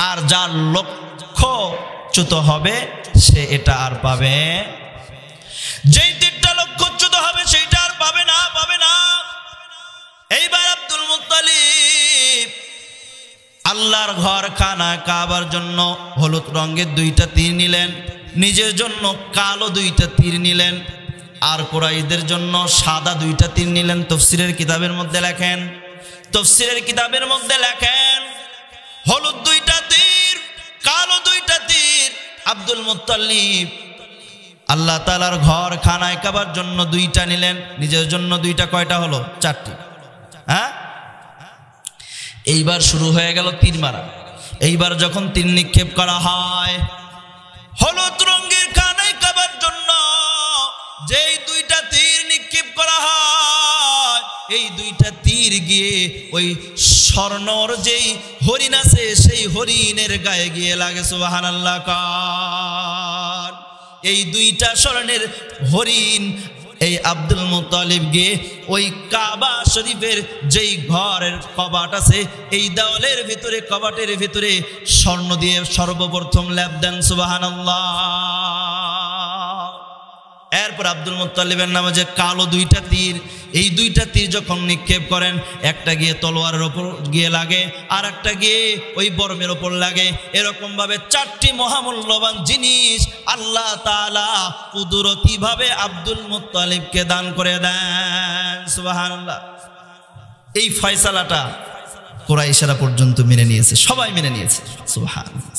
আর যার লক্ষ্যচ্যুত হবে সে এটা আর পাবে। যেই তীরটা লক্ষ্যচ্যুত হবে সেইটা আর পাবে না, পাবে না। এইবার আব্দুল মুত্তালিব আল্লাহর ঘর খানা কাবার জন্য হলুদ রঙের 2টা তীর নিলেন, নিজের জন্য কালো 2টা তীর নিলেন, আর কুরাইশদের জন্য সাদা 2টা তীর নিলেন। তাফসীরের কিতাবের মধ্যে লেখেন, তাফসীরের কিতাবের মধ্যে লেখেন, হলুদ 2টা তীর, কালো 2টা তীর। আব্দুল মুত্তালিব আল্লাহ তাআলার ঘর খানায় কাবার জন্য 2টা নিলেন, নিজের জন্য 2টা। কয়টা হলো? 4টি। হ্যাঁ, এইবার শুরু হয়ে গেল তীর মারা। এইবার যখন তীর নিক্ষেপ করা হয়, হলুদ রঙের খানায় কাবার জন্য যেই 2টা তীর নিক্ষেপ করা হয়, এই 2টা তীর গিয়ে ওই স্বর্ণর যেই হরিণ আছে, সেই হরিণের গায়ে গিয়ে লাগে। সুবহানাল্লাহ কান। এই 2টা স্বর্ণের হরিণ এই আব্দুল মুত্তালিব গিয়ে ওই কাবা শরীফের যেই ঘরের কবাট আছে, এই দেওয়ালের ভিতরে, কবাটের ভিতরে স্বর্ণ দিয়ে সর্বপ্রথম লেপ দেন। সুবহানাল্লাহ। এরপর আব্দুল মুত্তালিবের নামে যে কালো 2টা তীর, এই 2টা তীর যখন নিক্ষেপ করেন, একটা গিয়ে তলোয়ারের ওপর গিয়ে লাগে, আর একটা গিয়ে ওই বর্মের ওপর লাগে। এরকম ভাবে 4টি মহামূল্যবান জিনিস আল্লাহ তাআলা কুদরতি ভাবে আব্দুল মুত্তালিবকে দান করে দেন। সুবহানাল্লাহ। এই ফয়সালাটা কুরাইশরা পর্যন্ত মেনে নিয়েছে, সবাই মেনে নিয়েছে। সুবহানাল্লাহ।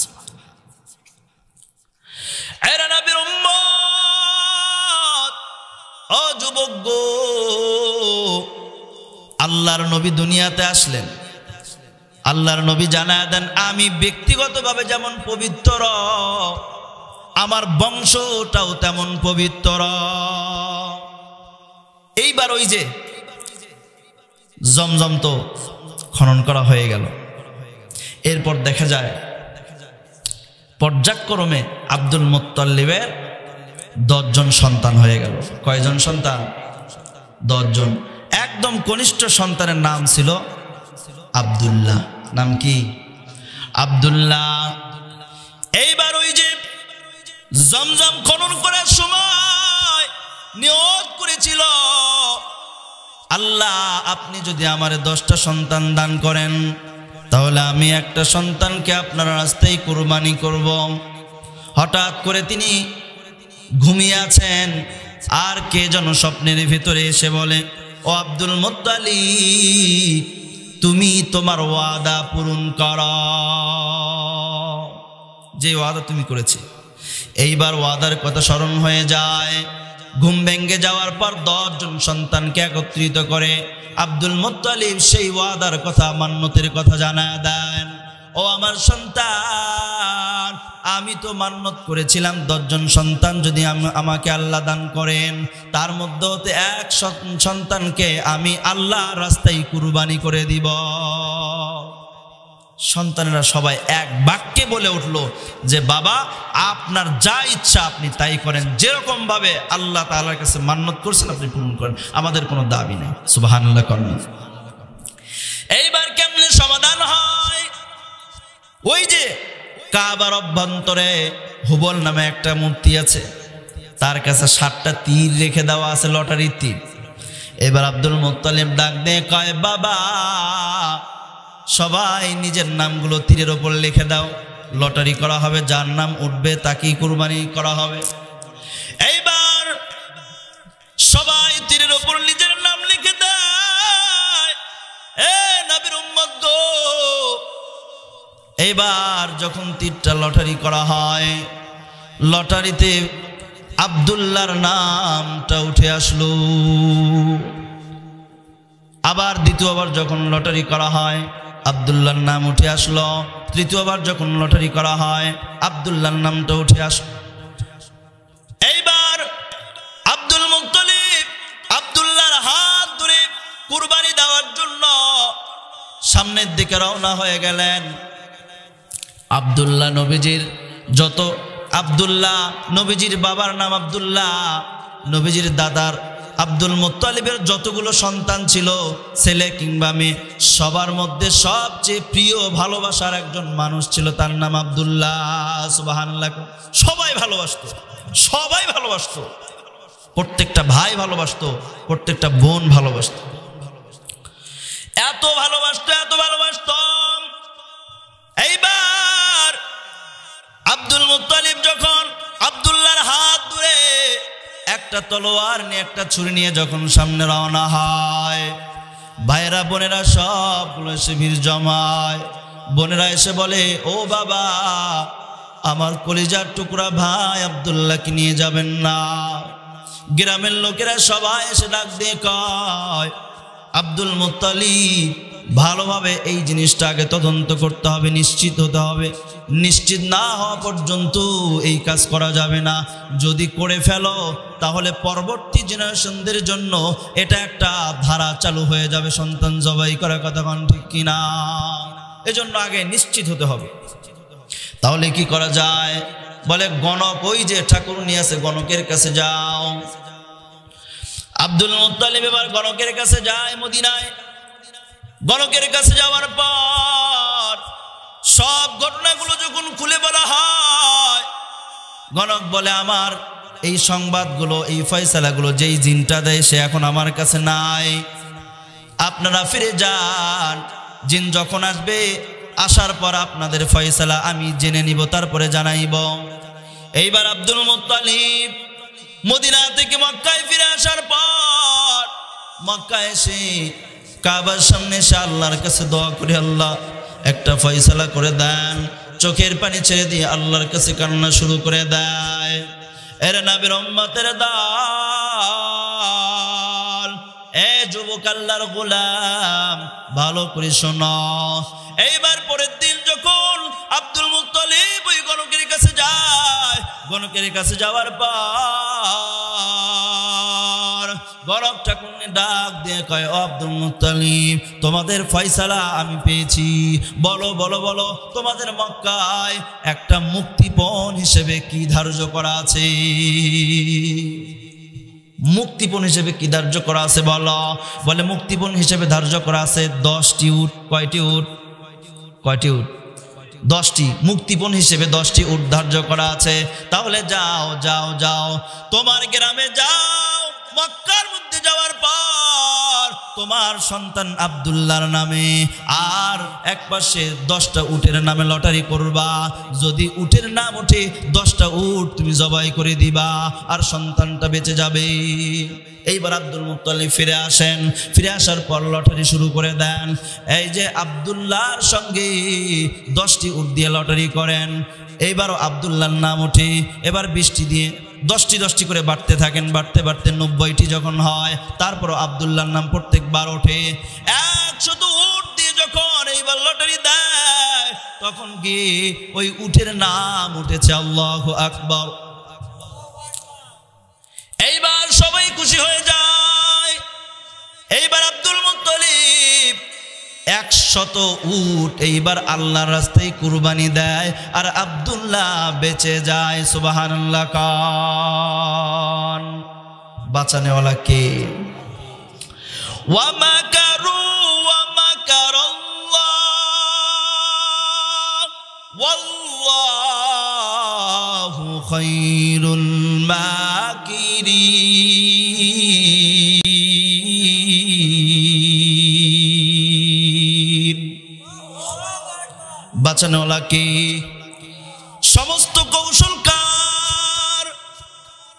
এরা নবীর উম্মত, ও যুবক গো, আল্লাহর নবী দুনিয়াতে আসলেন, আল্লাহর নবী জানায় দেন, আমি ব্যক্তিগতভাবে যেমন পবিত্র, আমার বংশটাও তেমন পবিত্র। এইবার ওই যে জমজম তো খনন করা হয়ে গেল। এরপর দেখা যায় পর্যায়ক্রমে আব্দুল মুত্তালিবের 10 জন সন্তান হয়ে গেল। কয়জন সন্তান? 10 জন। একদম কনিষ্ঠ সন্তানের নাম ছিল আব্দুল্লাহ। নাম কি? আব্দুল্লাহ। এইবার ওই যে জমজম খনন করার সময় নিয়ত করেছিল, আল্লাহ আপনি যদি আমার 10টা সন্তান দান করেন তাহলে আমি একটা সন্তানকে আপনার রাস্তায় কুরবানি করব। হঠাৎ করে তিনি ঘুমিয়ে আছেন, আর কে যেন স্বপ্নের ভিতরে এসে বলে, ও আব্দুল মুত্তালিব, তুমি তোমার ওয়াদা পূরণ করো, যে ওয়াদা তুমি করেছি। এইবার ওয়াদার কথা স্মরণ হয়ে যায়। ঘুম ভেঙে যাওয়ার পর 10 জন সন্তানকে একত্রিত করে আব্দুল মুত্তালিব সেই ওয়াদার কথা, মান্যতের কথা জানায় দেন। ও আমার সন্তান, আমি তো মান্যত করেছিলাম 10 জন সন্তান যদি আমাকে আল্লাহ দান করেন, তার মধ্যে হতে এক সন্তানকে আমি আল্লাহর রাস্তায় কুরবানি করে দিব। সন্তানেরা সবাই এক বাক্যে বলে উঠল যে বাবা, আপনার যা ইচ্ছা আপনি তাই করেন, যেরকম ভাবে আল্লাহ তাআলার কাছে মান্যত করছেন আপনি পূরণ করেন, আমাদের কোনো দাবি নেই। সুবহানাল্লাহ। এইবার কেমনে সমাধান হয়? ওই যে কাবার অভ্যন্তরে হুবল নামে একটা মূর্তি আছে, তার কাছে 7টা তীর রেখে দেওয়া আছে, লটারির তীর। এবার আব্দুল মুত্তালিব ডাক দিয়ে কয়, বাবা সবাই নিজের নামগুলো তীরের ওপর লিখে দাও, লটারি করা হবে, যার নাম উঠবে তাকেই কুরবানি করা হবে। এইবার সবাই তীরের ওপর নিজের নাম লিখে দেয়। এ নবীর উম্মত গো, এইবার যখন তীরটা লটারি করা হয়, লটারিতে আব্দুল্লাহর নামটা উঠে আসলো। আবার দ্বিতীয়বার যখন লটারি করা হয়, আব্দুল্লাহর নাম উঠে আসলো। তৃতীয়বার যখন লটারি করা হয়, আব্দুল্লাহর নামটা উঠে আসলো। এইবার আব্দুল মুত্তালিব আব্দুল্লাহর হাত ধরে কুরবানি দেওয়ার জন্য সামনের দিকে রওনা হয়ে গেলেন। আব্দুল্লাহ নবীজির যত, আব্দুল্লাহ নবীজির বাবার নাম আব্দুল্লাহ, নবীজির দাদার আব্দুল মুত্তালিবের যতগুলো সন্তান ছিল, ছেলে কিংবা মেয়ে, সবার মধ্যে সবচেয়ে প্রিয় ভালোবাসার একজন মানুষ ছিল, তার নাম আব্দুল্লাহ। সুবহানাল্লাহ। সবাই ভালোবাসতো, সবাই ভালোবাসতো, প্রত্যেকটা ভাই ভালোবাসতো, প্রত্যেকটা বোন ভালোবাসতো, এত ভালোবাসতো, এত ভালোবাসতো। এইবার আব্দুল মুত্তালিব যখন আব্দুল্লাহর হাত ধরে একটা তলোয়ার নিয়ে, একটা ছুরি নিয়ে যখন সামনে রওনা হয়, ভাইরা বোনেরা সবগুলো এসে ভিড় জমায়। বোনেরা এসে বলে, ও বাবা, আমার কলিজার টুকরা ভাই আব্দুল্লাহকে নিয়ে যাবেন না? গ্রামের লোকেরা সবাই এসে ডাক দিয়ে কয়, আব্দুল মুত্তালিব, ভালোভাবে এই জিনিসটা আগে তদন্ত করতে হবে, নিশ্চিত হতে হবে। নিশ্চিত না হওয়া পর্যন্ত এই কাজ করা যাবে না। যদি করে ফেলো তাহলে পরবর্তী জেনারেশনদের জন্য এটা একটা ধারা চালু হয়ে যাবে, সন্তান জবাই করার কথা কোন ঠিক কিনা? এজন্য আগে নিশ্চিত হতে হবে। তাহলে কি করা যায়? বলে, গণক, ওই যে ঠাকুর নিয়ে আছে, গণকের কাছে যাও। আব্দুল মুত্তালিব এবার গণকের কাছে যায় মদিনায়। গণকের কাছে যাওয়ার পর সব ঘটনাগুলো যখন খুলে বলা হয়, গণক বলে, আমার এই সংবাদগুলো, এই ফয়সালাগুলো যেই জিনটা দেয় সে এখন আমার কাছে নাই, আপনারা ফিরে যান। জিন যখন আসবে, আসার পর আপনাদের ফয়সালা আমি জেনে নিব, তারপরে জানাইব। এইবার আব্দুল মুত্তালিব মদিনা থেকে মক্কায় ফিরে আসার পর, মক্কায় এসে কাবার সামনে এসে আল্লাহর কাছে দোয়া করে, আল্লাহ একটা ফয়সালা করে দেন। চোখের পানি ছেড়ে দিয়ে আল্লাহর কাছে কান্না শুরু করে দেয়। এর নবীর উম্মতের দল, এ যুবক আল্লাহর গোলাম, ভালো করে শোনো। এইবার পরের দিন যখন আব্দুল মুত্তালিব ওই গণকের কাছে যায়, গণকের কাছে যাওয়ার পর গণক ঠাকুরকে ডাক দিয়ে কয়, ও আব্দুল মুত্তালিব, তোমাদের ফয়সালা আমি পেয়েছি, বলো বলো বলো, তোমাদের মক্কায় একটা মুক্তিপণ হিসেবে কি ধার্য করা আছে? মুক্তিপণ হিসেবে কি ধার্য করা আছে বলো? বলে মুক্তিপণ হিসেবে ধার্য করা আছে 10টি উট। কয়টি উট? কয়টি উট? 10টি। মুক্তিপণ হিসেবে 10টি উট ধার্য করা আছে। তাহলে যাও যাও যাও, তোমার গ্রামে যাও, মক্কার মধ্যে যাওয়ার পর তোমার সন্তান আব্দুল্লাহর নামে আর এক পাশে 10টা উটের নামে লটারি করবা। যদি উটের নাম ওঠে 10টা উট তুমি জবাই করে দিবা, আর সন্তানটা বেঁচে যাবে। এইবার আব্দুল মুত্তালিব ফিরে আসেন। ফিরে আসার পর লটারি শুরু করে দেন। এই যে আব্দুল্লাহর সঙ্গে 10টি উট দিয়ে লটারি করেন। এইবারও আব্দুল্লাহর নাম ওঠে। এবার 20টি দিয়ে 10টি করে বাড়তে থাকেন। বাড়তে বাড়তে 90টি যখন হয়, তারপরও আব্দুল্লাহর নাম প্রত্যেকবার ওঠে। 100 উট দিয়ে যখন এইবার লটারি দেয়, তখন গিয়ে ওই উটের নাম উঠেছে আল্লাহু আকবার। এইবার সবাই খুশি হয়ে যায়। এইবার আব্দুল মুত্তালিব 100 উট এইবার আল্লাহর রাস্তায় কুরবানি দেয়, আর আব্দুল্লাহ বেঁচে যায়। সুবহানাল্লাহ কান। বাঁচানেওয়ালা কে? ওয়া মাকারু ওয়া মাকারাল্লাহ ওয়াল্লাহু খায়রুল মাকিরিন। বাঁচানোওয়ালা কে? সমস্ত কৌশলকার।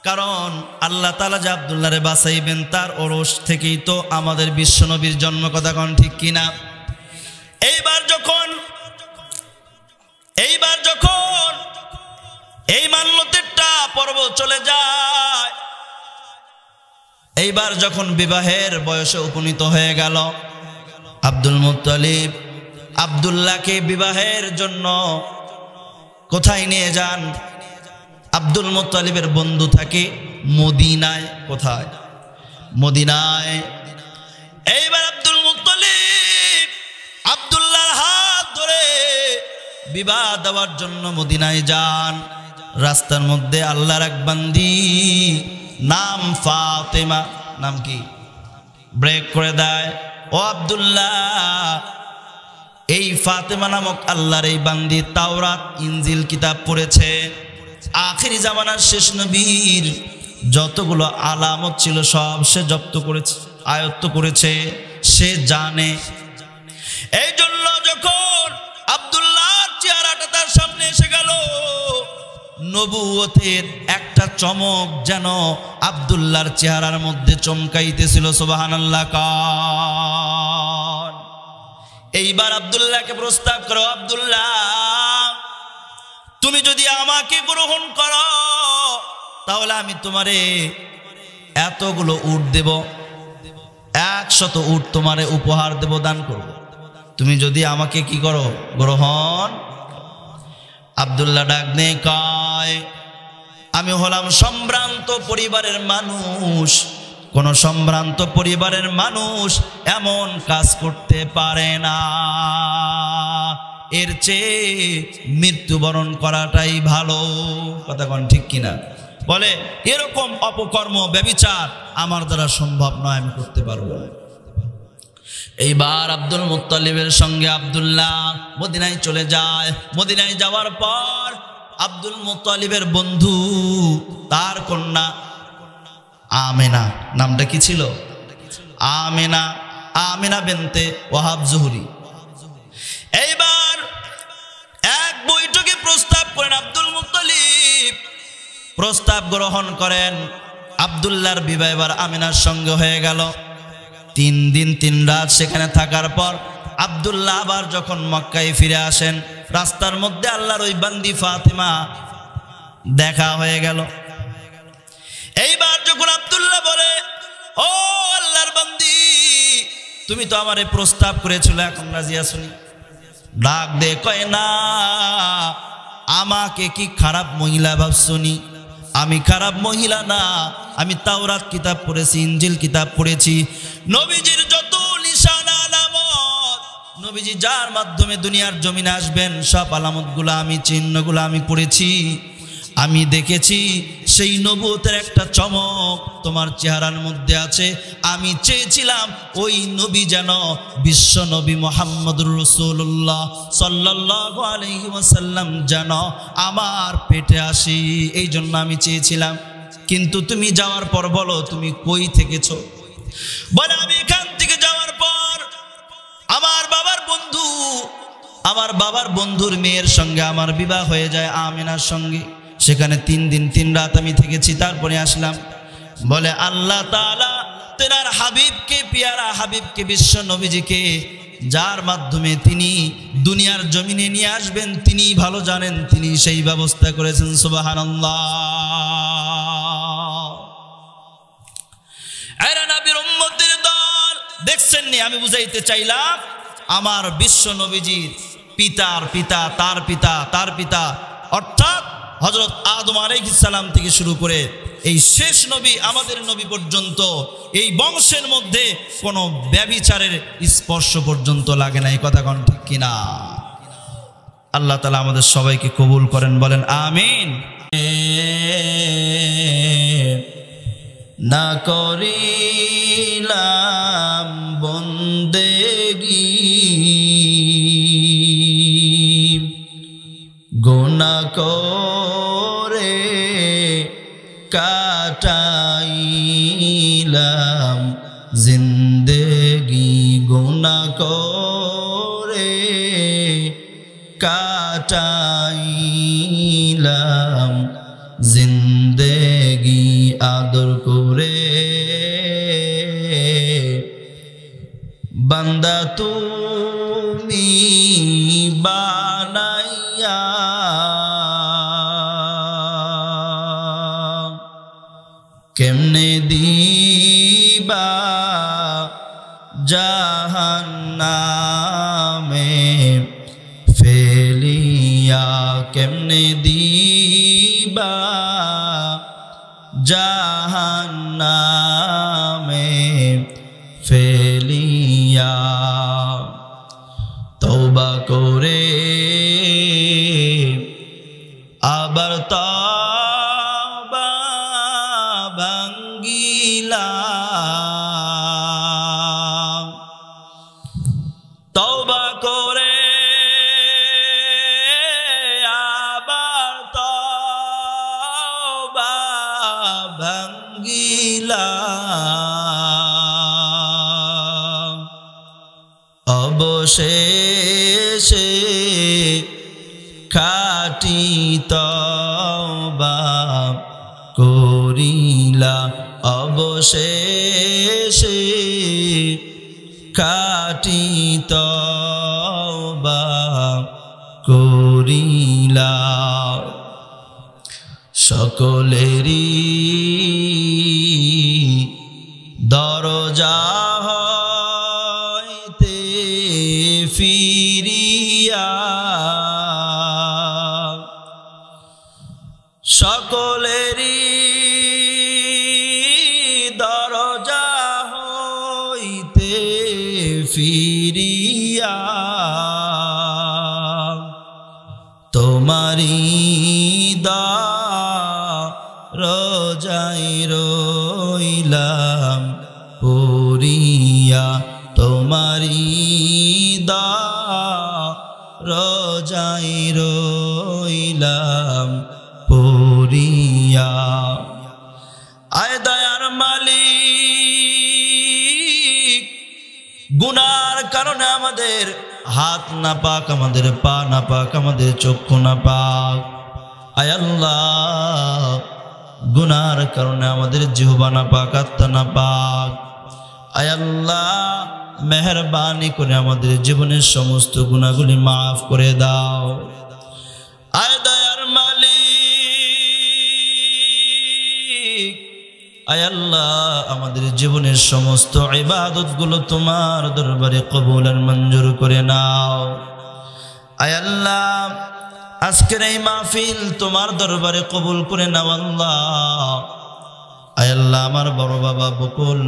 কারণ আল্লাহ তাআলা যে আব্দুল্লাহরে বাঁচাইবেন, তার ওরস থেকেই তো আমাদের বিশ্বনবীর জন্ম। কথা কোন ঠিক কিনা? এইবার যখন এই মান্যতেরটা পর্ব চলে যায়, এইবার যখন বিবাহের বয়সে উপনীত হয়ে গেল, আব্দুল মুত্তালিব আব্দুল্লাহকে বিবাহের জন্য কোথায় নিয়ে যান? আব্দুল মুত্তালিবের বন্ধু থাকে মদিনায়। কোথায়? মদিনায়। এইবার আব্দুল মুত্তালিব আব্দুল্লাহর হাত ধরে বিবাহ দেওয়ার জন্য মদিনায় যান। রাস্তার মধ্যে আল্লাহর এক বান্দি নাম ফাতেমা, নাম কি, ব্রেক করে দেয়। ও আব্দুল্লাহ, এই ফাতেমা নামক আল্লাহর এই বান্দি তাওরাত ইনজিল কিতাব পড়েছে। আখিরি জামানার শেষ নবীর যতগুলো আলামত ছিল সব সে জব্দ করেছে, আয়ত্ত করেছে, সে জানে। এই জন্য যখন আব্দুল্লাহর চেহারাটা তার সামনে এসে গেল, নবুয়তের একটা চমক যেন আব্দুল্লাহর চেহারার মধ্যে চমকাইতেছিল। সুবহানাল্লাহ কান। এইবার আব্দুল্লাহকে প্রস্তাব করো, আব্দুল্লাহ, তুমি যদি আমাকে গ্রহণ করো তাহলে আমি তোমারে এতগুলো উট দেব, 100 উট তোমারে উপহার দেব, দান করব, তুমি যদি আমাকে কি করো, গ্রহণ। আব্দুল্লাহ ডাক দিয়ে কয়, আমি হলাম সম্ভ্রান্ত পরিবারের মানুষ। কোন সম্ভ্রান্ত পরিবারের মানুষ এমন কাজ করতে পারে না, এর চেয়ে মৃত্যুবরণ করাটাই ভালো। কথা কোন ঠিক কিনা? বলে এরকম অপকর্ম, ব্যভিচার আমার দ্বারা সম্ভব নয়, আমি করতে পারবো না। এইবার আব্দুল মুত্তালিবের সঙ্গে আব্দুল্লাহ মদিনায় চলে যায়। মদিনায় যাওয়ার পর আব্দুল মুত্তালিবের বন্ধু, তার কন্যা আমেনা, নামটা কি ছিল? আমেনা, আমেনা বিনতে ওয়াহাব জুহরি। এইবার এক বৈঠকে প্রস্তাব করেন আব্দুল মুত্তালিব, প্রস্তাব গ্রহণ করেন। আব্দুল্লাহর বিবাহ এবার আমিনার সঙ্গে হয়ে গেল। 3 দিন 3 রাত সেখানে থাকার পর আব্দুল্লাহ আবার যখন মক্কায় ফিরে আসেন, রাস্তার মধ্যে আল্লাহর ওই বান্দি ফাতেমা দেখা হয়ে গেল। এইবার যখন আব্দুল্লাহ বলে, ও আল্লাহর বান্দি, তুমি তো আমারে প্রস্তাব করেছিলে, এখন রাজি আছনি? ডাক দে কয় না, আমাকে কি খারাপ মহিলা ভাবছনি? আমি খারাপ মহিলা না, আমি তাওরাত কিতাব পড়েছি, ইনজিল কিতাব পড়েছি। নবীজির যত নিশানা আলামত, নবীজি যার মাধ্যমে দুনিয়ার জমিনে আসবেন, সব আলামতগুলো আমি, চিহ্নগুলো আমি পড়েছি, আমি দেখেছি। সেই নবুয়তের একটা চমক তোমার চেহারার মধ্যে আছে। আমি চেয়েছিলাম ওই নবী যেন বিশ্ব নবী মুহাম্মদুর রাসূলুল্লাহ সাল্লাল্লাহু আলাইহি ওয়াসাল্লাম যেন আমার পেটে আসি, এই জন্য আমি চেয়েছিলাম। কিন্তু তুমি যাওয়ার পর বলো তুমি কই থেকেছো? বলে আমি এখান থেকে যাওয়ার পর আমার বাবার বন্ধুর মেয়ের সঙ্গে আমার বিবাহ হয়ে যায় আমিনার সঙ্গে। সেখানে 3 দিন 3 রাত আমি থেকেছি, তারপরে আসলাম। বলে আল্লাহ তাআলা তেনার হাবিবকে, পিয়ারা হাবিবকে, বিশ্ব নবীজিকে, যার মাধ্যমে তিনি দুনিয়ার জমিনে নিয়ে আসবেন, তিনি ভালো জানেন, তিনি সেই ব্যবস্থা করেছেন। সুবহানাল্লাহ। এরা নবীর উম্মতের দল, দেখছেন নি? আমি বুঝাইতে চাইলাম আমার বিশ্ব নবীজির পিতার পিতা, তার পিতা, তার পিতা, অর্থাৎ হযরত আদম আলাইহিস সালাম থেকে শুরু করে এই শেষ নবী আমাদের নবী পর্যন্ত এই বংশের মধ্যে কোনো ব্যভিচারের স্পর্শ পর্যন্ত লাগে না। এই কথা কোন ঠিক কিনা? আল্লাহ তাআলা আমাদের সবাইকে কবুল করেন, বলেন আমিন। না করিলাম বন্দেগী, গুনাহ করে কাটাইলাম জিন্দেগি, গুনাহ করে কাটাইলাম জিন্দেগি, আদর করে বান্দা তুমি বানাইয়া, কেমনে দিবা জাহান্নামে ফেলিয়া, কেমনে দিবা জাহান্নামে ফেলিয়া। তওবা করে আবার তওবা ভাঙ্গিলাম, তওবা করে আবার তওবা ভাঙ্গিলাম। অবশেষে খাঁটি তওবা করিলা, অবশেষে খাঁটি তওবা করিলা। সকলেরই দরজা হইতে ফিরিয়া, সকলেরই দরজা হইতে ফিরিয়া, তোমারি দরজায় রইলাম পড়িয়া, তোমারি দরজায় রইলাম পড়িয়া। আয় দয়ার মালিক, গুনার কারণে আমাদের হাত না পাক, আমাদের পা না পাক, আমাদের চক্ষু না পাক। আয় আল্লাহ, গুনার কারণে আমাদের জিহ্বা না পাক, আত্মা না পাক। আয় আল্লাহ, মেহেরবানি করে আমাদের জীবনের সমস্ত গুনাহগুলি মাফ করে দাও। আয় দয়ার মালিক, আয় আল্লাহ আমাদের জীবনের সমস্ত ইবাদতগুলো তোমার দরবারে কবুল আর মঞ্জুর করে নাও। আয় আল্লাহ আজকের এই মাহফিল তোমার দরবারে কবুল করে নাও আল্লাহ। আয় আল্লাহ আমার বড় বাবা বকুল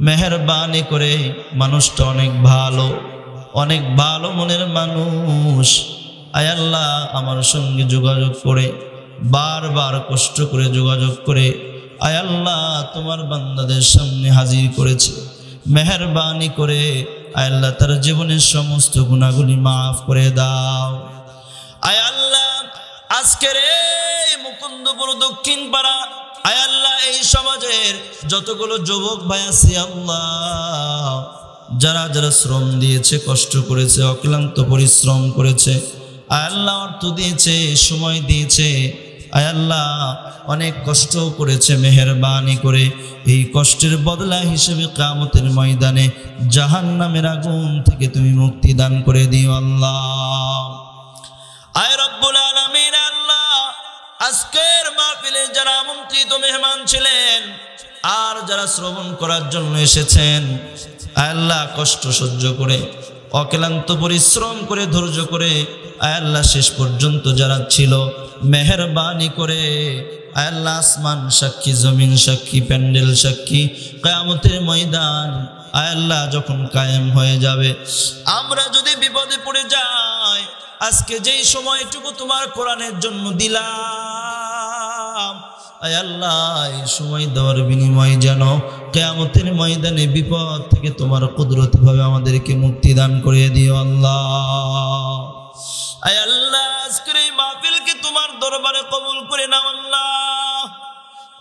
মেহেরবানি করে, মানুষটা অনেক ভালো মনের মানুষ। আয় আল্লাহ আমার সঙ্গে যোগাযোগ করে, বারবার কষ্ট করে যোগাযোগ করে আয় আল্লাহ তোমার বান্দাদের সামনে হাজির করেছে। মেহেরবানি করে আয় আল্লাহ তার জীবনের সমস্ত গুনাহগুলি মাফ করে দাও। আয় আল্লাহ আজকের এই মুকুন্দপুর দক্ষিণ পাড়া আয় আল্লাহ এই সমাজের যতগুলো যুবক ভাই আছে আল্লাহ, যারা যারা শ্রম দিয়েছে, কষ্ট করেছে, অক্লান্ত পরিশ্রম করেছে, আয় আল্লাহ অর্থ দিয়েছে, সময় দিয়েছে, আয় আল্লাহ অনেক কষ্ট করেছে, মেহেরবানি করে এই কষ্টের বদলা হিসেবে কিয়ামতের ময়দানে জাহান্নামের আগুন থেকে তুমি মুক্তি দান করে দিও আল্লাহ। আয় রব্বুল আলামিন আল্লাহ আজকের মাহফিলে যারা আমন্ত্রিত মেহমান ছিলেন আর যারা শ্রবণ করার জন্য এসেছেন, আয় আল্লাহ কষ্ট সহ্য করে, অক্লান্ত পরিশ্রম করে, ধৈর্য করে আয় আল্লাহ শেষ পর্যন্ত যারা ছিল, মেহেরবানি করে আয় আল্লাহ আসমান সাক্ষী, জমিন সাক্ষী, প্যান্ডেল সাক্ষী, কিয়ামতের ময়দান আয় আল্লাহ যখন কায়েম হয়ে যাবে, আমরা যদি বিপদে পড়ে যাই, আজকে যেই সময়টুকু তোমার কোরআনের জন্য দিলাম আয় আল্লাহ এই সময় দেওয়ার বিনিময়ে যেন কিয়ামতের ময়দানে বিপদ থেকে তোমার কুদরতিভাবে আমাদেরকে মুক্তি দান করে দিও আল্লাহ। আয় আল্লাহ আজকের এই মাহফিলকে তোমার দরবারে কবুল করে নাও আল্লাহ।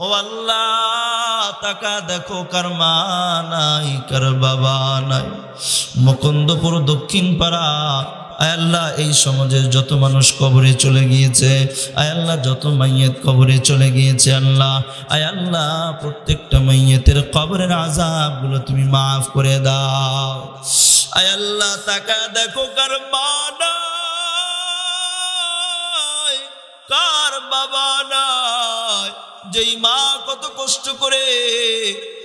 ও আল্লাহ তাকা দেখো কার মা নাই, কার বাবা নাই, মুকুন্দপুর দক্ষিণ পাড়া আয় আল্লাহ এই সমাজের যত মানুষ কবরে চলে গিয়েছে, আয় আল্লাহ যত মাইয়ত কবরে চলে গিয়েছে আল্লাহ, আয় আল্লাহ প্রত্যেকটা মাইয়তের কবরের আযাবগুলো তুমি মাফ করে দাও। আয় আল্লাহ তাকা দেখো কার মা নাই, কার বাবা নাই, যেই মা কত কষ্ট করে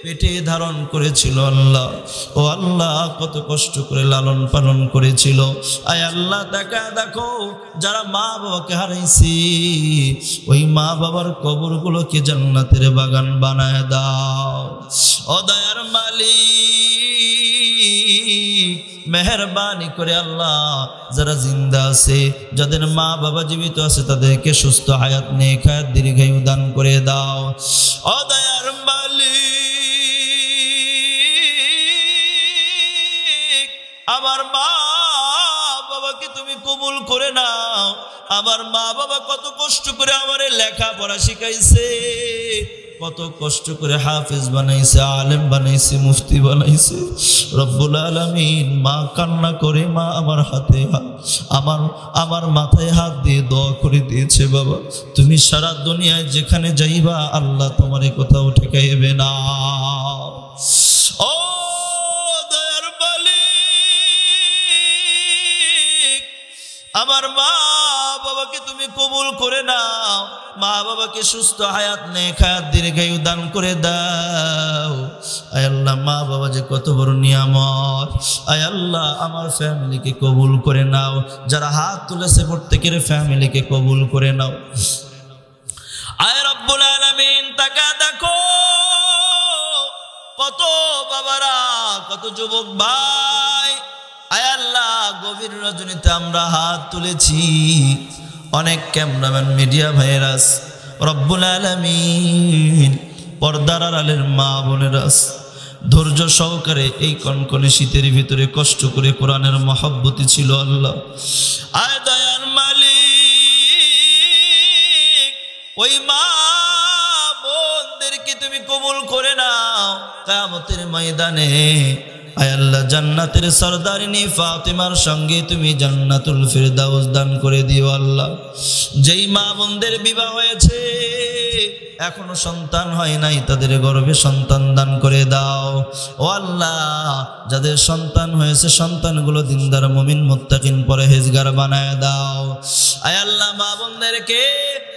পেটে ধারণ করেছিল আল্লাহ, ও আল্লাহ কত কষ্ট করে লালন পালন করেছিল, আয় আল্লাহ তাকা দেখো যারা মা বাবাকে হারাইছি, ওই মা বাবার কবরগুলোকে জান্নাতের বাগান বানায় দাও। ও দয়ার মালিক মেহেরবানি করে আল্লাহ যারা জিন্দা আছে, যাদের মা বাবা জীবিত আছে, তাদেরকে সুস্থ হায়াত নেক হায়াত দীর্ঘায়ু দান করে দাও। ও দয়ার মালিক আমার মা বাবাকে তুমি কবুল করে নাও। আমার মা বাবা কত কষ্ট করে আমারে লেখাপড়া শিখাইছে, কত কষ্ট করে হাফেজ বানাইছে, আলেম বানাইছে, মুফতি বানাইছে। রব্বুল আলামিন মা কান্না করে, মা আমার হাতে আমার মাথায় হাত দিয়ে দোয়া করে দিয়েছে, বাবা তুমি সারা দুনিয়ায় যেখানে যাইবা আল্লাহ তোমার কোথাও ঠেকাইবে না। ও দয়ার মালিক আমার মা বাবাকে তুমি কবুল করে নাও, মা বাবাকে সুস্থ হায়াত নেক হায়াত দীর্ঘায়ু দান করে দাও। আয় আল্লাহ মা বাবা যে কত বড় নিয়ামত, আয় আল্লাহ আমার ফ্যামিলিকে কবুল করে নাও, যারা হাত তুলেছে প্রত্যেকের ফ্যামিলিকে কবুল করে নাও। আয় রব্বুল আলামিন তাকা দেখো কত বাবারা, কত যুবক ভাই, আয় আল্লাহ গভীর রজনীতে আমরা হাত তুলেছি, অনেক ক্যামেরাম্যান মিডিয়া ভাইরাস, রব্বুল আলামিন পর্দার আড়ালের মা বোনেরাস ধৈর্য সহকারে এই কনকনে শীতের ভিতরে কষ্ট করে কোরআনের মহব্বতি ছিল আল্লাহ। আয় দয়ার মালিক ওই মা বোনদেরকে তুমি কবুল করে নাও, কিয়ামতের ময়দানে আয় আল্লাহ জান্নাতের সরদারিনী ফাতেমার সঙ্গে তুমি জান্নাতুল ফিরদাউস দান করে দিও আল্লাহ। যেই মা বোনদের বিবাহ হয়েছে এখনো সন্তান হয় নাই তাদের গর্ভে সন্তান দান করে দাও। ও আল্লাহ, যাদের সন্তান হয়েছে সন্তানগুলো দিনদার মুমিন মুত্তাকিন পরহেজগার বানায় দাও। আয় আল্লাহ, মা বোনদেরকে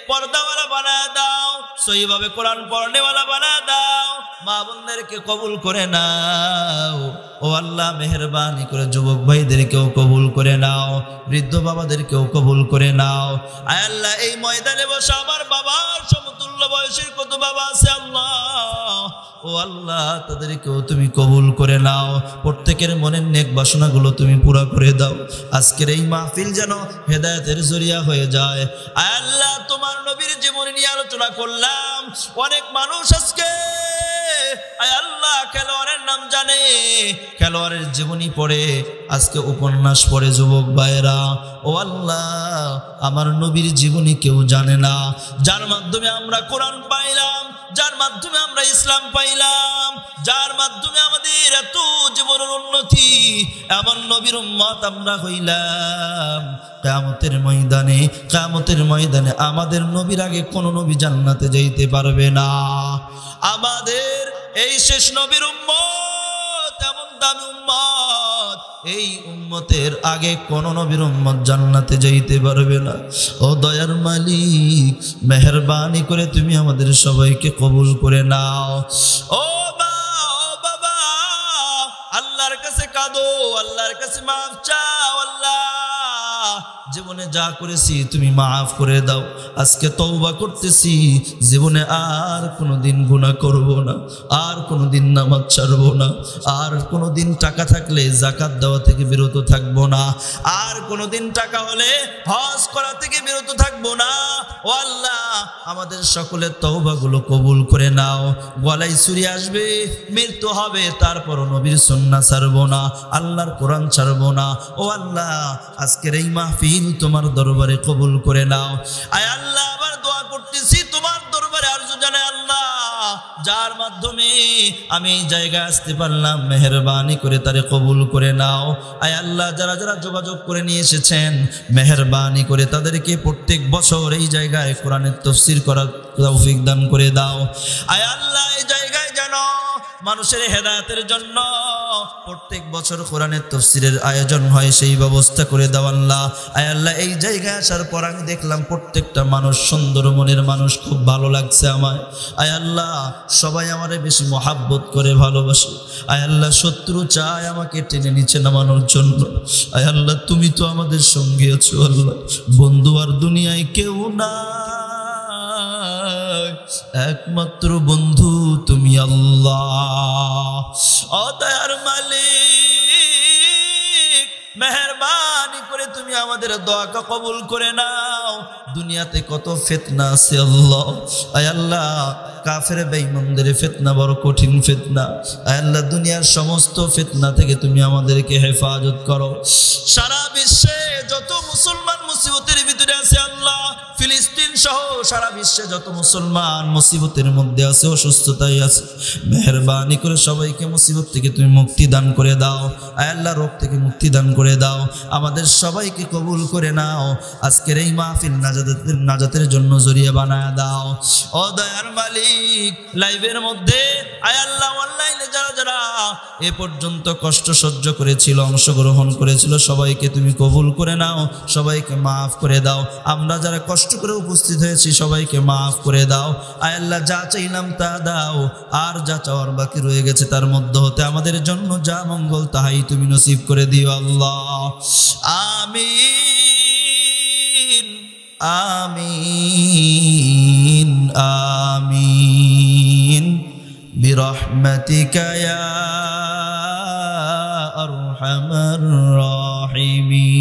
পর্দাওয়ালা বানায় দাও, সহিভাবে কোরআন পড়নেওয়ালা বানায় দাও, মা বোনদেরকে কবুল করে নাও। ও আল্লাহ, মেহেরবানি করে যুবক ভাইদেরকেও কবুল করে নাও, বৃদ্ধ বাবাদেরকেও কবুল করে নাও। আয় আল্লাহ, এই ময়দানে বসে আমার বাবার সমতুল্য বয়সের কত বাবা আছে আল্লাহ, ও আল্লাহ তাদেরকেও তুমি কবুল করে নাও। প্রত্যেকের মনের নেক বাসনাগুলো তুমি পুরা করে দাও। আজকের এই মাহফিল যেন হেদায়েতের জরিয়া হয়ে যায়। আয় আল্লাহ, তোমার নবীর জীবনী নিয়ে আলোচনা করলাম, অনেক মানুষ আজকে আয় আল্লাহ খেলোয়াড়ের নাম জানে, খেলোয়াড়ের জীবনী পড়ে, আজকে উপন্যাস পড়ে যুবক ভাইরা। ও আল্লাহ, আমার নবীর জীবনী কেউ জানে না, যার মাধ্যমে আমরা কোরআন পাইলাম, যার মাধ্যমে আমরা ইসলাম পাইলাম, যার মাধ্যমে আমাদের এত জীবনের উন্নতি, এমন নবীর উম্মত আমরা হইলাম। কিয়ামতের ময়দানে আমাদের নবীর আগে কোন নবী জান্নাতে যাইতে পারবে না। আমাদের এই শেষ নবীর উম্মত এমন দামি উম্মত, এই উম্মতের আগে কোন নবীর উম্মত জান্নাতে যাইতে পারবে না। ও দয়ার মালিক, মেহেরবানি করে তুমি আমাদের সবাইকে কবুল করে নাও। ও বাবা, আল্লাহর কাছে কাঁদো, আল্লাহর কাছে মাফ চাও। আল্লাহ, জীবনে যা করেছি তুমি মাফ করে দাও। আজকে তওবা করতেছি, জীবনে আর কোনোদিন গুনাহ করব না, আর কোনোদিন নামাজ ছাড়ব না, আর কোনোদিন টাকা থাকলে যাকাত দেওয়া থেকে বিরত থাকবো না, আর কোনোদিন টাকা হলে হজ করা থেকে বিরত থাকবো না। ও আল্লাহ, আমাদের সকলের তওবাগুলো কবুল করে নাও। গলায় ছুরি আসবে, মৃত্যু হবে, তারপরও নবীর সুন্নাহ ছাড়বো না, আল্লাহর কোরআন ছাড়বো না। ও আল্লাহ, আজকের এই মাহফিল তোমার দরবারে কবুল করে নাও। আয় আল্লাহ, আবার দোয়া করতেছি তোমার দরবারে আরজু জানাই আল্লাহ, যার মাধ্যমে আমি এই জায়গায় আসতে পারলাম, মেহেরবানি করে তারে কবুল করে নাও। আয় আল্লাহ, যারা যারা যোগাযোগ করে নিয়ে এসেছেন, মেহেরবানি করে তাদেরকে প্রত্যেক বছর এই জায়গায় কোরআনের তাফসীর করার তৌফিক দান করে দাও। আয় আল্লাহ, এই জায়গায় যেন মানুষের হেদায়েতের জন্য প্রত্যেক বছর কোরআনের তাফসীরের আয়োজন হয়, সেই ব্যবস্থা করে দাও আল্লাহ। আয় আল্লাহ, এই জায়গায় আসার পর আমি দেখলাম প্রত্যেকটা মানুষ সুন্দর মনের মানুষ, খুব ভালো লাগছে আমার। আয় আল্লাহ, সবাই আমারে বেশি মহাব্বত করে ভালোবাসে। আয় আল্লাহ, শত্রু চায় আমাকে টেনে নিচে নামানোর জন্য। আয় আল্লাহ, তুমি তো আমাদের সঙ্গে আছো আল্লাহ, বন্ধু আর দুনিয়ায় কেউ না, একমাত্র বন্ধু তুমি আল্লাহ। ও দয়ার মালিক, মেহেরবানি করে তুমি আমাদের দোয়াকে কবুল করে নাও। দুনিয়াতে কত ফিতনা আছে আল্লাহ, আয় আল্লাহ, কাফের বেঈমানদের ফিতনা বড় কঠিন ফিতনা। আয় আল্লাহ, দুনিয়ার সমস্ত ফিতনা থেকে তুমি আমাদেরকে হেফাজত করো। সারা বিশ্বে যত মুসলমান মুসিবতের ভিতরে আছে আল্লাহ, ফিলিস্তিন সহ সারা বিশ্বে যত মুসলমান মুসিবতের মধ্যে আছে, অসুস্থতায় আছে, মেহেরবানি করে সবাইকে মুসিবত থেকে তুমি মুক্তি দান করে দাও। আয় আল্লাহ, রোগ থেকে মুক্তি দান করে দাও। আমাদের সবাইকে কবুল করে নাও। আজকের এই মাহফিল নাজাতের জন্য জরিয়া বানায় দাও। ও দয়ার মালিক, লাইভের মধ্যে আয় আল্লাহ, অনলাইনে যারা যারা এ পর্যন্ত কষ্ট সহ্য করেছিল, অংশগ্রহণ করেছিল, সবাইকে তুমি কবুল করে নাও, সবাইকে মাফ করে দাও। আমরা যারা কষ্ট করে উপস্থিত হয়েছি সবাইকে মাফ করে দাও। আয় আল্লাহ, যা চাইলাম তা দাও, আর যা চাওয়ার বাকি রয়ে গেছে তার মধ্যে হতে আমাদের জন্য যা মঙ্গল তাহাই তুমি নসিব করে দিও আল্লাহ। আমিন আমিন আমিন বিরহমাতিকা ইয়া আরহামার রাহিমিন।